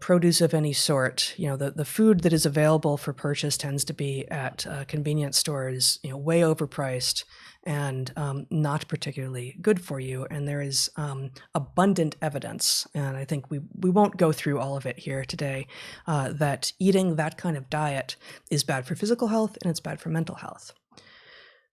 produce of any sort. The food that is available for purchase tends to be at convenience stores, way overpriced, and not particularly good for you. And there is abundant evidence, and I think we won't go through all of it here today, that eating that kind of diet is bad for physical health and it's bad for mental health.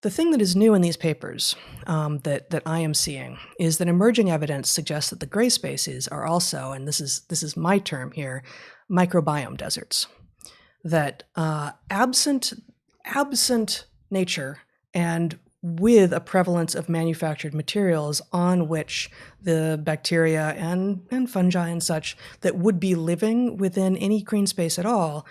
The thing that is new in these papers that I am seeing is that emerging evidence suggests that the gray spaces are also, and this is my term here, microbiome deserts. That absent nature and with a prevalence of manufactured materials on which the bacteria and fungi and such that would be living within any green space at all,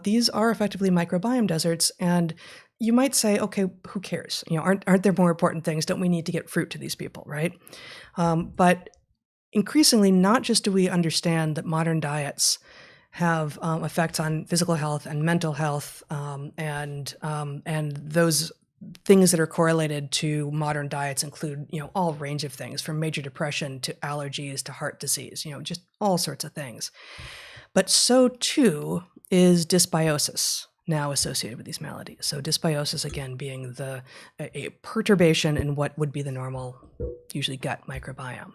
these are effectively microbiome deserts. And you might say, okay, who cares? Aren't there more important things? Don't we need to get fruit to these people, right? But increasingly, not just do we understand that modern diets have effects on physical health and mental health, and those things that are correlated to modern diets include, all range of things from major depression to allergies to heart disease, just all sorts of things. But so too is dysbiosis now associated with these maladies. So dysbiosis, again, being a perturbation in what would be the normal, usually gut microbiome.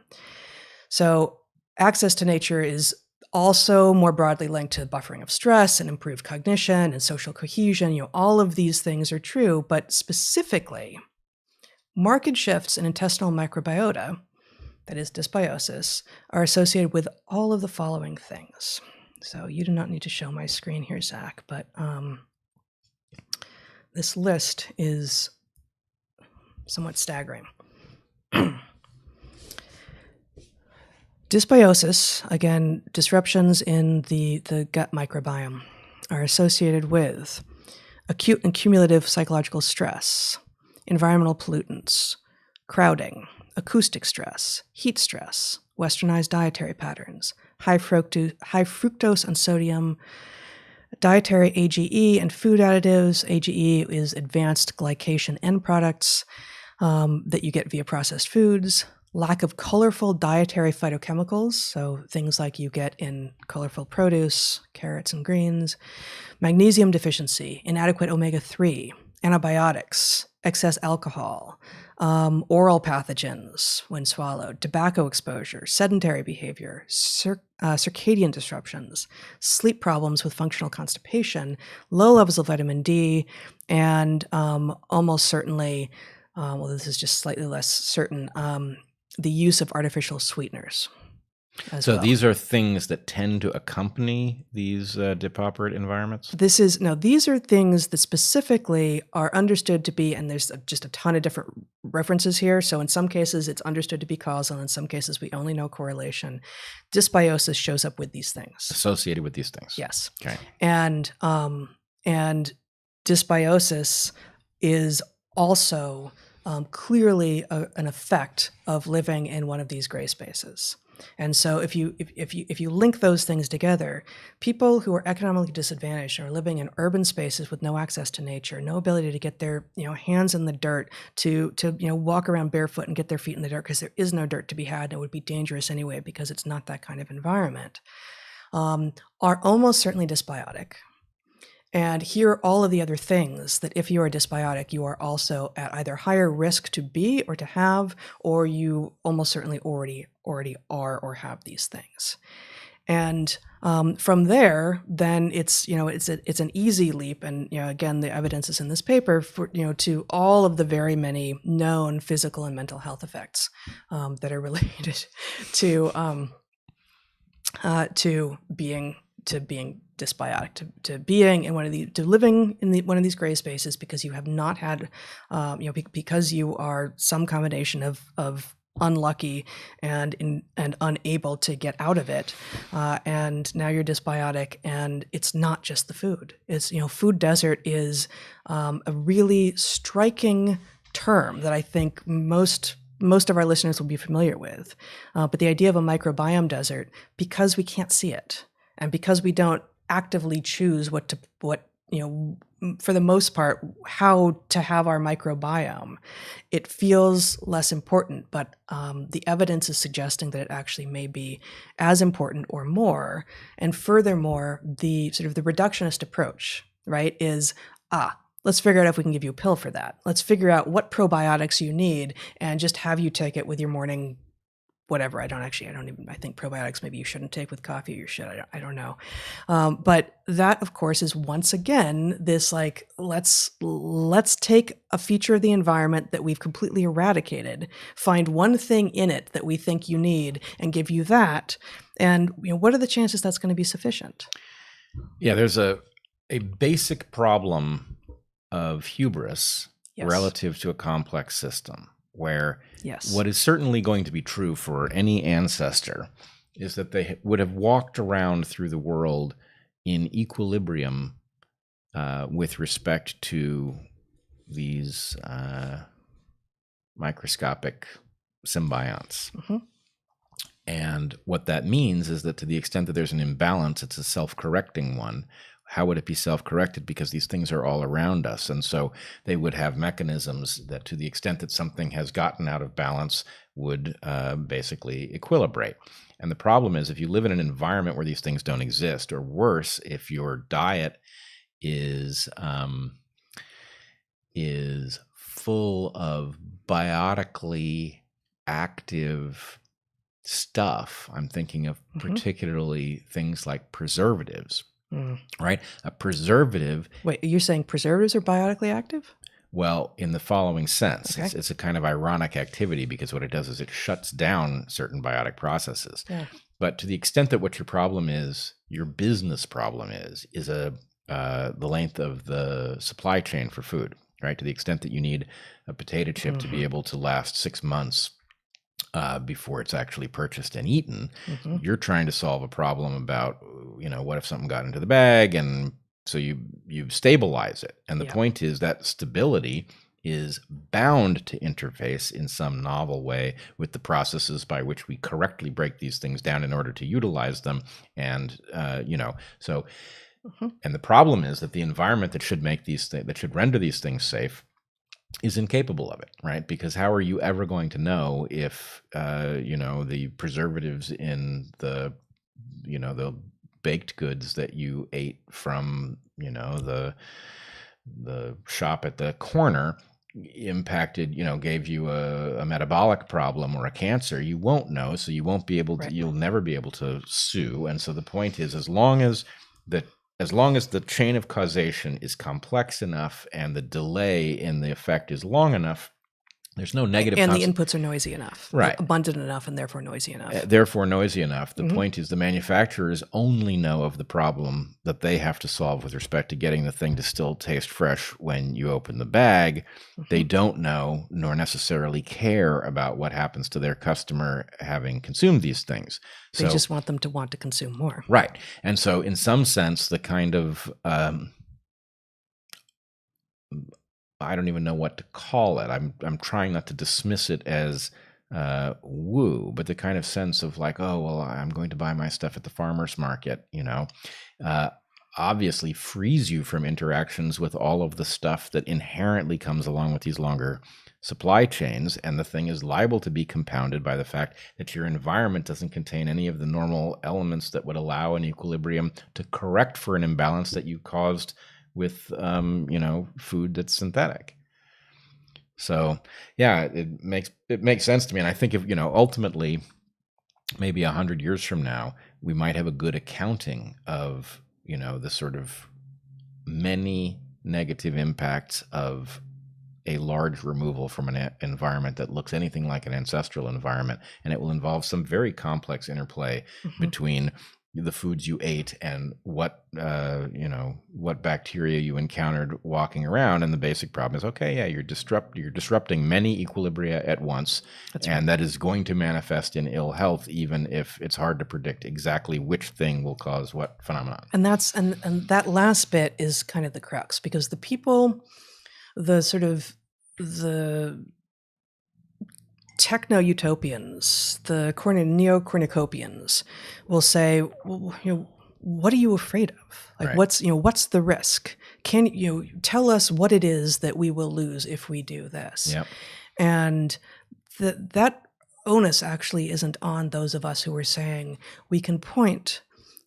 So access to nature is also more broadly linked to buffering of stress and improved cognition and social cohesion. All of these things are true, but specifically, marked shifts in intestinal microbiota, that is dysbiosis, are associated with all of the following things. So you do not need to show my screen here, Zach, but this list is somewhat staggering. Dysbiosis, again, disruptions in the gut microbiome, are associated with acute and cumulative psychological stress, environmental pollutants, crowding, acoustic stress, heat stress, westernized dietary patterns, high fructose and sodium, dietary AGE and food additives. AGE is advanced glycation end products that you get via processed foods, lack of colorful dietary phytochemicals, so things like you get in colorful produce, carrots and greens, magnesium deficiency, inadequate omega-3, antibiotics, excess alcohol, oral pathogens when swallowed, tobacco exposure, sedentary behavior, circadian disruptions, sleep problems with functional constipation, low levels of vitamin D, and almost certainly, well, this is just slightly less certain, the use of artificial sweeteners. So these are things that tend to accompany these depauperate environments? These are things that specifically are understood to be, and there's just a ton of different references here. So in some cases, it's understood to be causal. In some cases, we only know correlation. Dysbiosis shows up with these things. Associated with these things. Yes. Okay. And dysbiosis is also clearly an effect of living in one of these gray spaces. And so if you link those things together, people who are economically disadvantaged are living in urban spaces with no access to nature, no ability to get their hands in the dirt, to walk around barefoot and get their feet in the dirt, because there is no dirt to be had and it would be dangerous anyway because it's not that kind of environment, are almost certainly dysbiotic. And here are all of the other things that if you are dysbiotic, you are also at either higher risk to be or to have, or you almost certainly already are or have these things. And from there, then it's an easy leap, and again, the evidence is in this paper for to all of the very many known physical and mental health effects that are related to being dysbiotic, to being in living in one of these gray spaces because you have not had, because you are some combination of unlucky and unable to get out of it, and now you're dysbiotic. And it's not just the food. It's food desert is a really striking term that I think most of our listeners will be familiar with. But the idea of a microbiome desert, because we can't see it, and because we don't actively choose for the most part, how to have our microbiome, it feels less important. But the evidence is suggesting that it actually may be as important or more. And furthermore, the sort of the reductionist approach, right, is let's figure out if we can give you a pill for that. Let's figure out what probiotics you need and just have you take it with your morning whatever. I think probiotics maybe you shouldn't take with coffee or you should. I don't know. But that, of course, is once again this like, let's take a feature of the environment that we've completely eradicated, find one thing in it that we think you need and give you that. And what are the chances that's going to be sufficient? Yeah, there's a basic problem of hubris relative to a complex system, where what is certainly going to be true for any ancestor is that they would have walked around through the world in equilibrium with respect to these microscopic symbionts. Mm-hmm. And what that means is that to the extent that there's an imbalance, it's a self-correcting one. How would it be self-corrected? Because these things are all around us. And so they would have mechanisms that to the extent that something has gotten out of balance would basically equilibrate. And the problem is if you live in an environment where these things don't exist, or worse, if your diet is full of biotically active stuff, I'm thinking of particularly things like preservatives. Right? A preservative. Wait, you're saying preservatives are biotically active? Well, in the following sense, it's a kind of ironic activity because what it does is it shuts down certain biotic processes. Yeah. But to the extent that what your problem is, your business problem is the length of the supply chain for food, right? To the extent that you need a potato chip to be able to last 6 months before it's actually purchased and eaten, you're trying to solve a problem about, what if something got into the bag, and so you stabilize it. And the point is that stability is bound to interface in some novel way with the processes by which we correctly break these things down in order to utilize them. And, so, and the problem is that the environment that should render these things safe is incapable of it, right? Because how are you ever going to know if, the preservatives in the baked goods that you ate from, the shop at the corner impacted, gave you a metabolic problem or a cancer? You won't know, so you won't be able to, you'll never be able to sue. And so the point is, as long as the chain of causation is complex enough and the delay in the effect is long enough, there's no negative. And the inputs are noisy enough, right? Abundant enough, and therefore noisy enough. The point is, the manufacturers only know of the problem that they have to solve with respect to getting the thing to still taste fresh when you open the bag. They don't know nor necessarily care about what happens to their customer having consumed these things. They just want them to want to consume more. Right. And so in some sense, the kind of I don't even know what to call it. I'm trying not to dismiss it as woo, but the kind of sense of like, oh, well, I'm going to buy my stuff at the farmer's market, obviously frees you from interactions with all of the stuff that inherently comes along with these longer supply chains. And the thing is liable to be compounded by the fact that your environment doesn't contain any of the normal elements that would allow an equilibrium to correct for an imbalance that you caused with, food that's synthetic. So, yeah, it makes sense to me. And I think if, ultimately, maybe 100 years from now, we might have a good accounting of, the sort of many negative impacts of a large removal from an environment that looks anything like an ancestral environment. And it will involve some very complex interplay between the foods you ate and what bacteria you encountered walking around. And the basic problem is, you're disrupting many equilibria at once. That's right. And that is going to manifest in ill health, even if it's hard to predict exactly which thing will cause what phenomenon. And that last bit is kind of the crux, because the people, the techno-utopians, the neo-cornucopians will say, well, what are you afraid of? Like, right. What's the risk? Can you tell us what it is that we will lose if we do this? Yep. And that onus actually isn't on those of us who are saying we can point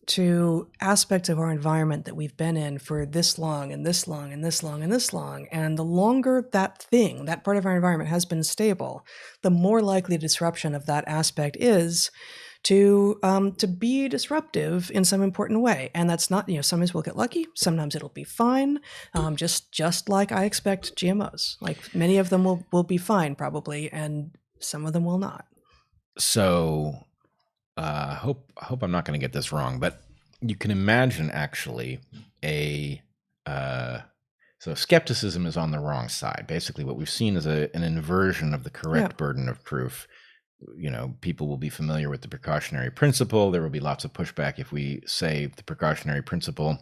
to aspects of our environment that we've been in for this long and this long and this long and this long. And the longer that part of our environment has been stable, the more likely disruption of that aspect is to be disruptive in some important way. And that's not, sometimes we'll get lucky, sometimes it'll be fine. Just like I expect GMOs, like many of them will be fine probably, and some of them will not. So hope I'm not going to get this wrong, but you can imagine actually so skepticism is on the wrong side. Basically, what we've seen is an inversion of the correct burden of proof. People will be familiar with the precautionary principle. There will be lots of pushback if we say the precautionary principle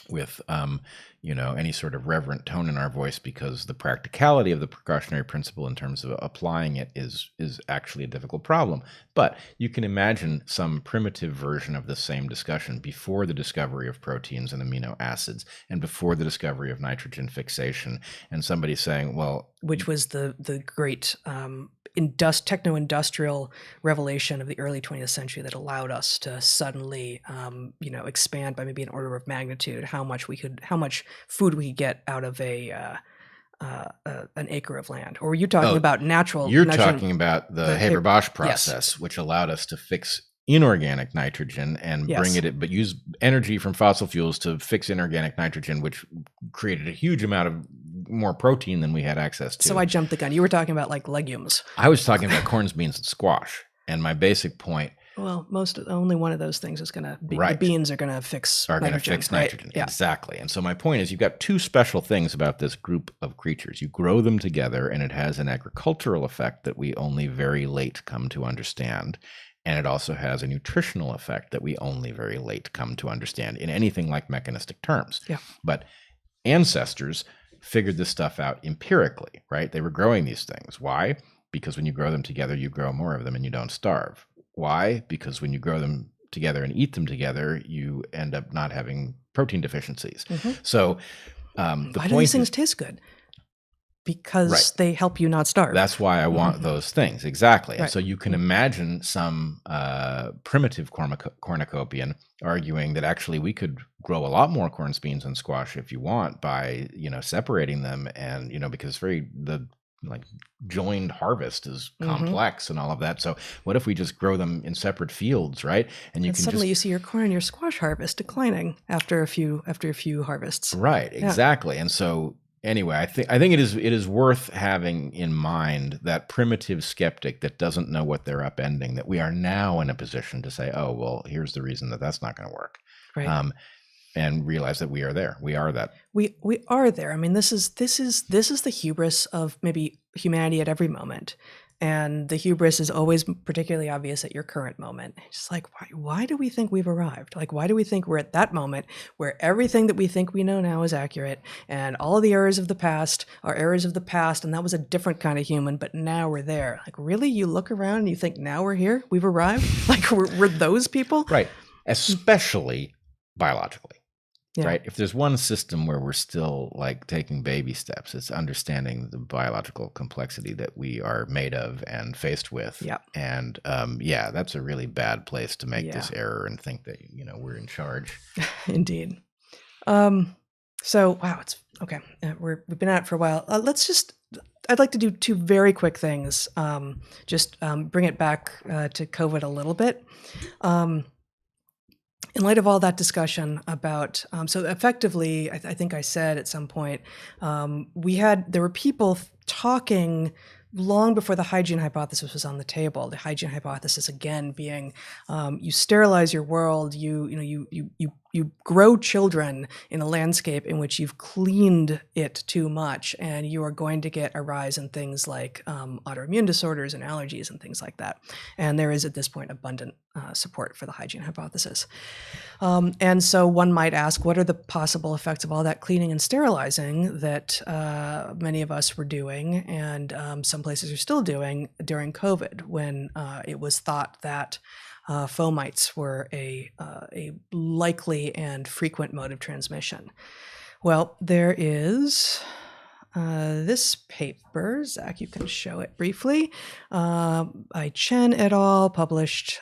with any sort of reverent tone in our voice, because the practicality of the precautionary principle in terms of applying it is actually a difficult problem. But you can imagine some primitive version of the same discussion before the discovery of proteins and amino acids and before the discovery of nitrogen fixation, and somebody saying, well, which was the great techno-industrial revelation of the early 20th century that allowed us to suddenly, expand by maybe an order of magnitude how much food we could get out of an acre of land. Or were you talking about natural? You're talking about the Haber-Bosch process, which allowed us to fix inorganic nitrogen and bring it, but use energy from fossil fuels to fix inorganic nitrogen, which created a huge amount of more protein than we had access to. So I jumped the gun. You were talking about like legumes. I was talking about corns, beans, and squash. And my basic point. Well, only one of those things is going to be, the beans are going to fix nitrogen. Yeah. Exactly. And so my point is, you've got two special things about this group of creatures. You grow them together, and it has an agricultural effect that we only very late come to understand. And it also has a nutritional effect that we only very late come to understand in anything like mechanistic terms. Yeah. But ancestors figured this stuff out empirically, right? They were growing these things. Why? Because when you grow them together, you grow more of them and you don't starve. Why? Because when you grow them together and eat them together, you end up not having protein deficiencies. Mm-hmm. So why do these things taste good? Because they help you not starve. That's why I want those things. Exactly. And so you can imagine some primitive cornucopian arguing that actually we could grow a lot more corns, beans, and squash if you want by, separating them. And, because the joined harvest is complex and all of that. So what if we just grow them in separate fields, right? And you suddenly you see your corn and your squash harvest declining after a few harvests. Right. Exactly. And so anyway, I think it is worth having in mind that primitive skeptic that doesn't know what they're upending, that we are now in a position to say, oh, well, here's the reason that's not going to work. Right. And realize that we are there. We are that. We are there. I mean, this is the hubris of maybe humanity at every moment. And the hubris is always particularly obvious at your current moment. It's like, why do we think we've arrived? Like, why do we think we're at that moment where everything that we think we know now is accurate, and all of the errors of the past are errors of the past, and that was a different kind of human, but now we're there. Like, really? You look around and you think, now we're here? We've arrived? Like, we're those people? Right. Especially biologically. Yeah. Right. If there's one system where we're still taking baby steps, it's understanding the biological complexity that we are made of and faced with. Yeah. And that's a really bad place to make this error and think that, we're in charge. Indeed. So, wow, it's okay. We've been at it for a while. I'd like to do two very quick things. Bring it back to COVID a little bit. In light of all that discussion about, so effectively, I think I said at some point, there were people talking long before the hygiene hypothesis was on the table. The hygiene hypothesis, again, being you sterilize your world, you grow children in a landscape in which you've cleaned it too much, and you are going to get a rise in things like autoimmune disorders and allergies and things like that. And there is, at this point, abundant support for the hygiene hypothesis. And so one might ask, what are the possible effects of all that cleaning and sterilizing that many of us were doing, and some places are still doing during COVID, when it was thought that fomites were a likely and frequent mode of transmission. Well, there is this paper, Zach, you can show it briefly, by Chen et al., published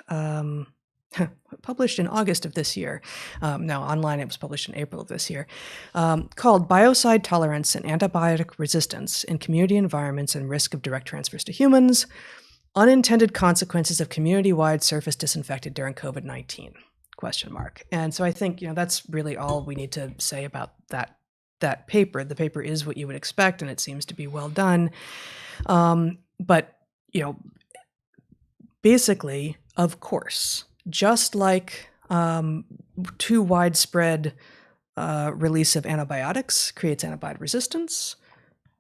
published in August of this year. No, online it was published in April of this year, called Biocide Tolerance and Antibiotic Resistance in Community Environments and Risk of Direct Transfers to Humans, Unintended Consequences of Community-Wide Surface Disinfected During COVID-19, ? And so I think, that's really all we need to say about that paper. The paper is what you would expect, and it seems to be well done. But, basically, of course, just like too widespread release of antibiotics creates antibiotic resistance,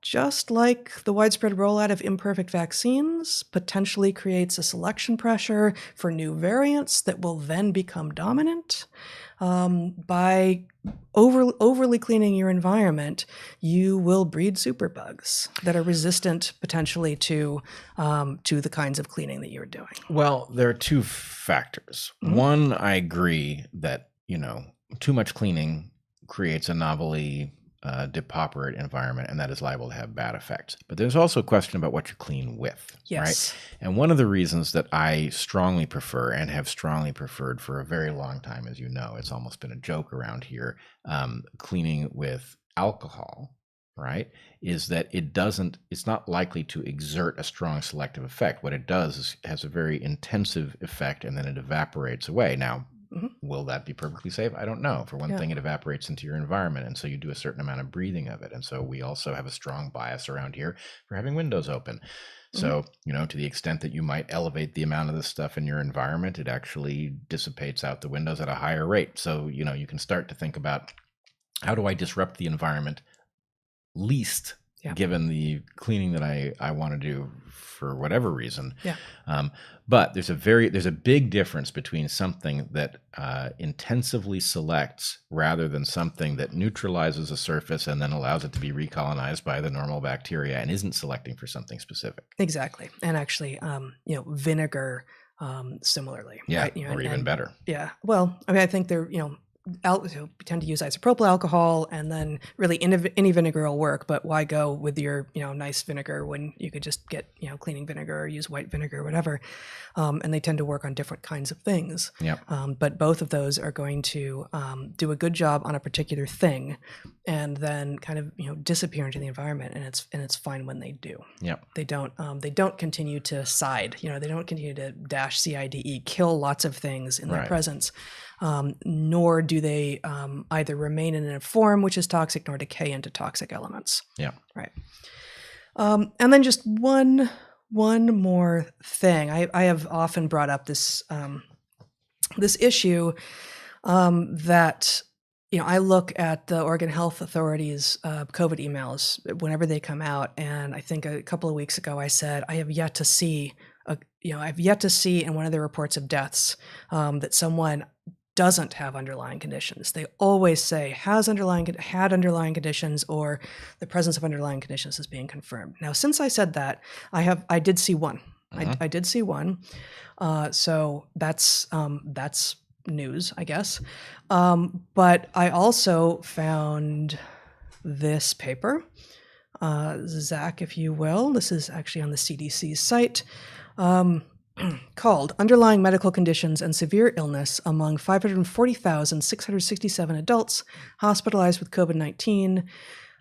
just like the widespread rollout of imperfect vaccines potentially creates a selection pressure for new variants that will then become dominant. By overly cleaning your environment, you will breed superbugs that are resistant potentially to the kinds of cleaning that you're doing. Well, there are two factors. One, I agree that, too much cleaning creates a novelty depauperate environment, and that is liable to have bad effects. But there's also a question about what you clean with, right? And one of the reasons that I strongly prefer and have strongly preferred for a very long time, as you know, it's almost been a joke around here, cleaning with alcohol, right, is that it's not likely to exert a strong selective effect. What it does is has a very intensive effect, and then it evaporates away. Now, will that be perfectly safe? I don't know. For one thing, it evaporates into your environment, and so you do a certain amount of breathing of it. And so we also have a strong bias around here for having windows open. So, to the extent that you might elevate the amount of this stuff in your environment, it actually dissipates out the windows at a higher rate. So, you can start to think about, how do I disrupt the environment least, given the cleaning that I want to do for whatever reason. But there's a big difference between something that intensively selects rather than something that neutralizes a surface and then allows it to be recolonized by the normal bacteria and isn't selecting for something specific. Exactly. And actually, vinegar, similarly. Yeah, right? or even better. Yeah. Well, I think they're, we tend to use isopropyl alcohol, and then really any vinegar will work, but why go with your nice vinegar when you could just get cleaning vinegar or use white vinegar or whatever, and they tend to work on different kinds of things. But both of those are going to do a good job on a particular thing, and then kind of disappear into the environment, and it's fine when they do. They don't continue to side, they don't continue to dash CIDE, kill lots of things in their presence. Nor do they either remain in a form which is toxic nor decay into toxic elements. Right. And then just one more thing. I have often brought up this this issue that I look at the Oregon Health Authority's COVID emails whenever they come out, and I think a couple of weeks ago I said I have yet to see in one of their reports of deaths that someone doesn't have underlying conditions. They always say had underlying conditions, or the presence of underlying conditions is being confirmed. Now, since I said that, I did see one. I did see one. So that's news, I guess. But I also found this paper, Zach, if you will. This is actually on the CDC's site. Called Underlying Medical Conditions and Severe Illness Among 540,667 Adults Hospitalized with COVID-19,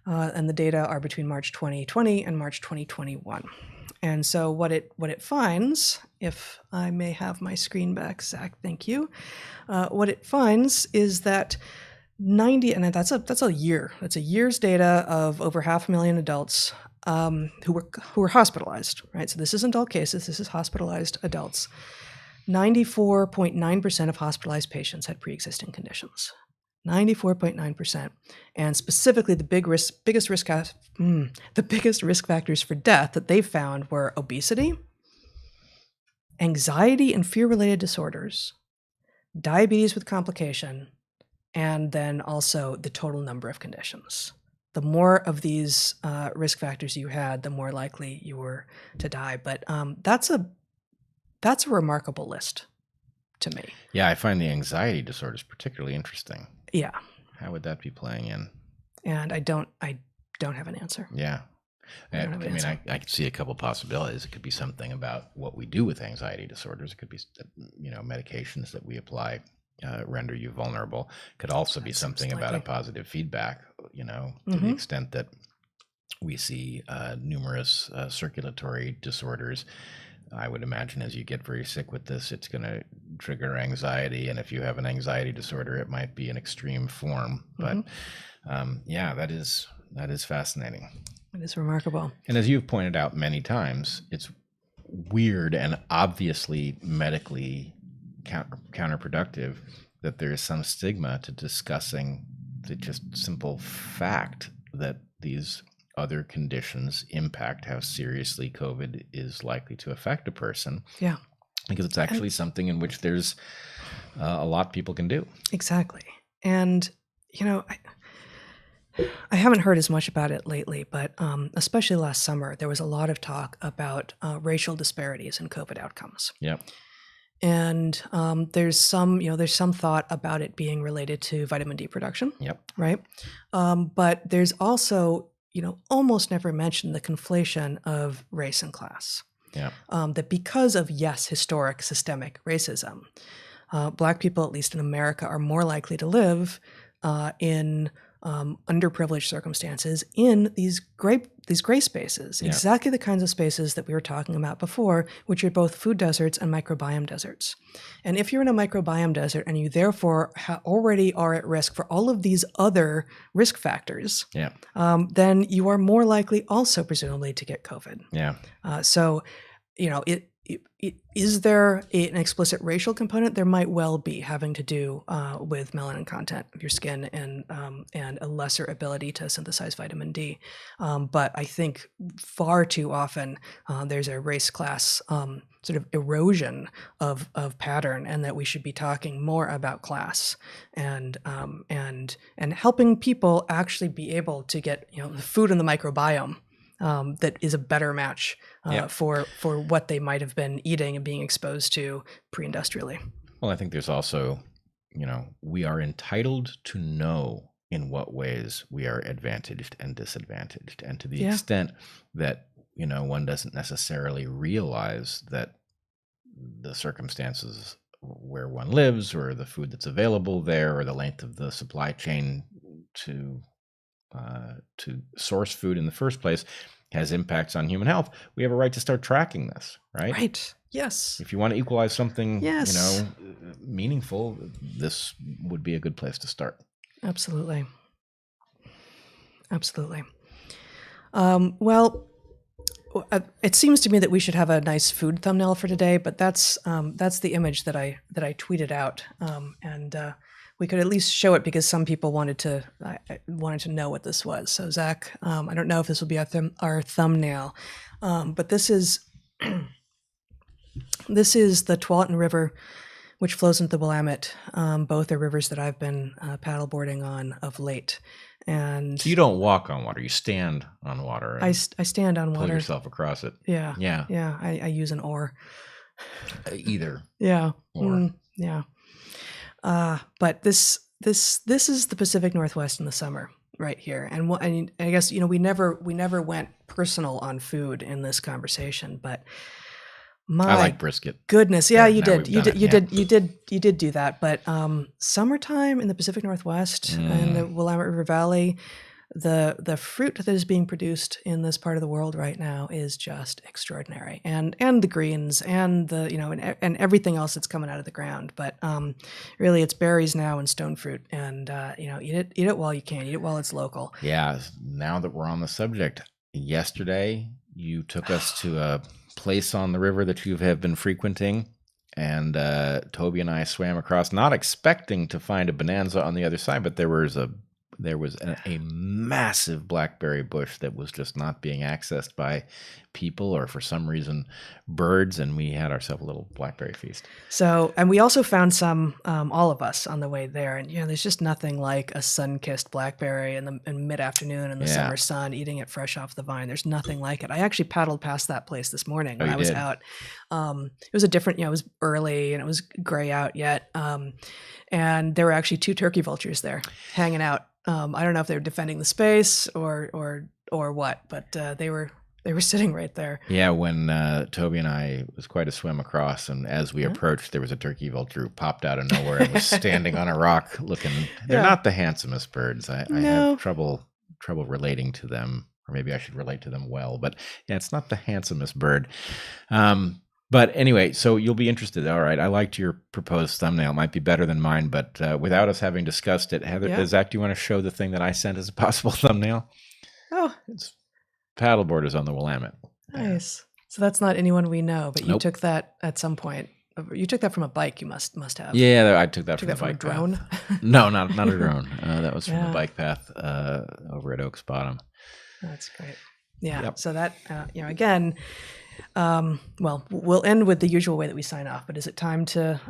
and the data are between March 2020 and March 2021. And so what it finds, if I may have my screen back, Zach, thank you. What it finds is that 90, and that's a year. That's a year's data of over 500,000 adults who were hospitalized, right? So this isn't all cases, this is hospitalized adults. 94.9% of hospitalized patients had pre-existing conditions. 94.9%. And specifically the biggest risk factors for death that they found were obesity, anxiety and fear-related disorders, diabetes with complication, and then also the total number of conditions. The more of these risk factors you had, the more likely you were to die. But that's a remarkable list to me. Yeah, I find the anxiety disorders particularly interesting. Yeah. How would that be playing in? And I don't have an answer. Yeah. I don't have an answer. I could see a couple possibilities. It could be something about what we do with anxiety disorders. It could be, medications that we apply render you vulnerable. It could also be something about a positive feedback, to the extent that we see numerous circulatory disorders. I would imagine as you get very sick with this, it's going to trigger anxiety. And if you have an anxiety disorder, it might be an extreme form. But that is fascinating. It is remarkable. And as you've pointed out many times, it's weird and obviously medically counterproductive that there is some stigma to discussing the just simple fact that these other conditions impact how seriously COVID is likely to affect a person. Yeah. Because it's actually something in which there's a lot people can do. Exactly. And, I haven't heard as much about it lately, but especially last summer, there was a lot of talk about racial disparities in COVID outcomes. Yep. And there's some thought about it being related to vitamin D production. Yep. Right. But there's also, almost never mentioned the conflation of race and class. Yeah. That because of, historic systemic racism, Black people, at least in America, are more likely to live in underprivileged circumstances in these gray spaces, exactly the kinds of spaces that we were talking about before, which are both food deserts and microbiome deserts. And if you're in a microbiome desert and you therefore already are at risk for all of these other risk factors, then you are more likely also presumably to get COVID. Yeah. Is there an explicit racial component? There might well be, having to do with melanin content of your skin and a lesser ability to synthesize vitamin D. But I think far too often there's a race class sort of erosion of pattern, and that we should be talking more about class and helping people actually be able to get the food in the microbiome. That is a better match for what they might have been eating and being exposed to pre-industrially. Well, I think there's also, we are entitled to know in what ways we are advantaged and disadvantaged. And to the extent that, one doesn't necessarily realize that the circumstances where one lives or the food that's available there or the length of the supply chain to source food in the first place has impacts on human health, we have a right to start tracking this, right? Right. Yes. If you want to equalize something, meaningful, this would be a good place to start. Absolutely. Well, it seems to me that we should have a nice food thumbnail for today, but that's the image that I tweeted out, and we could at least show it because some people wanted to know what this was. So Zach, I don't know if this will be our thumbnail, but this is the Tualatin River, which flows into the Willamette. Both are rivers that I've been paddleboarding on of late. And so you don't walk on water; you stand on water. I stand on water. Pull yourself across it. Yeah. I use an oar. Either. Yeah. Or. Yeah. But this is the Pacific Northwest in the summer right here. And I guess, we never went personal on food in this conversation, but I like brisket. Goodness. Yeah, you did do that. But, summertime in the Pacific Northwest and the Willamette River Valley, the fruit that is being produced in this part of the world right now is just extraordinary, and the greens and the and everything else that's coming out of the ground. But really, it's berries now and stone fruit, and eat it while you can. Eat it while it's local. Yeah. Now that we're on the subject, yesterday you took us to a place on the river that you have been frequenting, and Toby and I swam across, not expecting to find a bonanza on the other side, but there was a massive blackberry bush that was just not being accessed by people or for some reason birds, and we had ourselves a little blackberry feast. So, and we also found some, all of us on the way there, and there's just nothing like a sun-kissed blackberry in mid-afternoon in the summer sun, eating it fresh off the vine. There's nothing like it. I actually paddled past that place this morning when I was out. It was a different, it was early and it was gray out yet, and there were actually 2 turkey vultures there hanging out. I don't know if they were defending the space or or what, but they were sitting right there. Yeah, when Toby and I, it was quite a swim across, and as we approached, there was a turkey vulture who popped out of nowhere and was standing on a rock looking. They're not the handsomest birds. I have trouble relating to them, or maybe I should relate to them well, but yeah, it's not the handsomest bird. But anyway, so you'll be interested. All right, I liked your proposed thumbnail. It might be better than mine, but without us having discussed it, Heather, Zach, do you want to show the thing that I sent as a possible thumbnail? Oh, it's paddleboard is on the Willamette. Nice. So that's not anyone we know, but you took that at some point. You took that from a bike. You must have. Yeah, I took that from a bike a drone. Path. No, not a drone. That was from the bike path over at Oaks Bottom. That's great. Yeah. Yep. So that again. Well, we'll end with the usual way that we sign off, but is it time to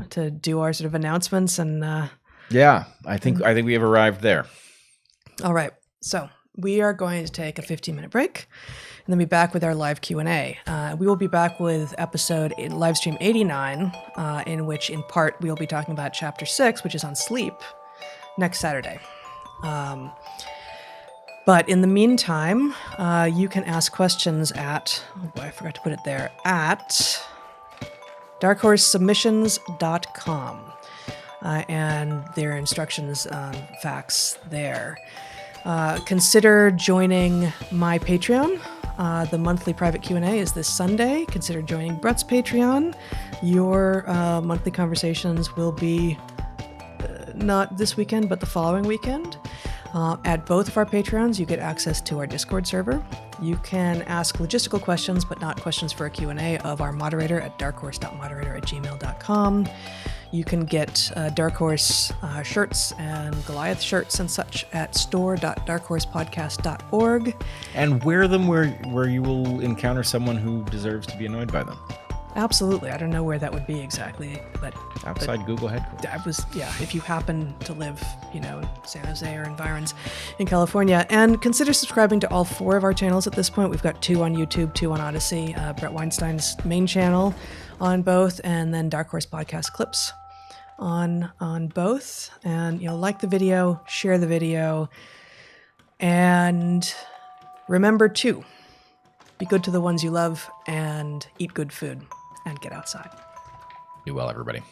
do our sort of announcements and yeah, I think we have arrived there. All right. So we are going to take a 15-minute break and then be back with our live Q&A. We will be back with episode in Livestream 89, in which in part we'll be talking about chapter 6, which is on sleep, next Saturday. But in the meantime, you can ask questions at, I forgot to put it there, at darkhorsesubmissions.com. And there are instructions on facts there. Consider joining my Patreon. The monthly private Q&A is this Sunday. Consider joining Bret's Patreon. Your monthly conversations will be not this weekend, but the following weekend. At both of our Patreons, you get access to our Discord server. You can ask logistical questions, but not questions for a Q&A, of our moderator at darkhorse.moderator@gmail.com. You can get Dark Horse shirts and Goliath shirts and such at store.darkhorsepodcast.org. And wear them where you will encounter someone who deserves to be annoyed by them. Absolutely. I don't know where that would be exactly, but outside Google headquarters. If you happen to live, in San Jose or environs in California. And consider subscribing to all 4 of our channels at this point. We've got 2 on YouTube, 2 on Odyssey, Bret Weinstein's main channel on both, and then Dark Horse Podcast clips on both. And like the video, share the video, and remember to be good to the ones you love and eat good food and get outside. Be well, everybody.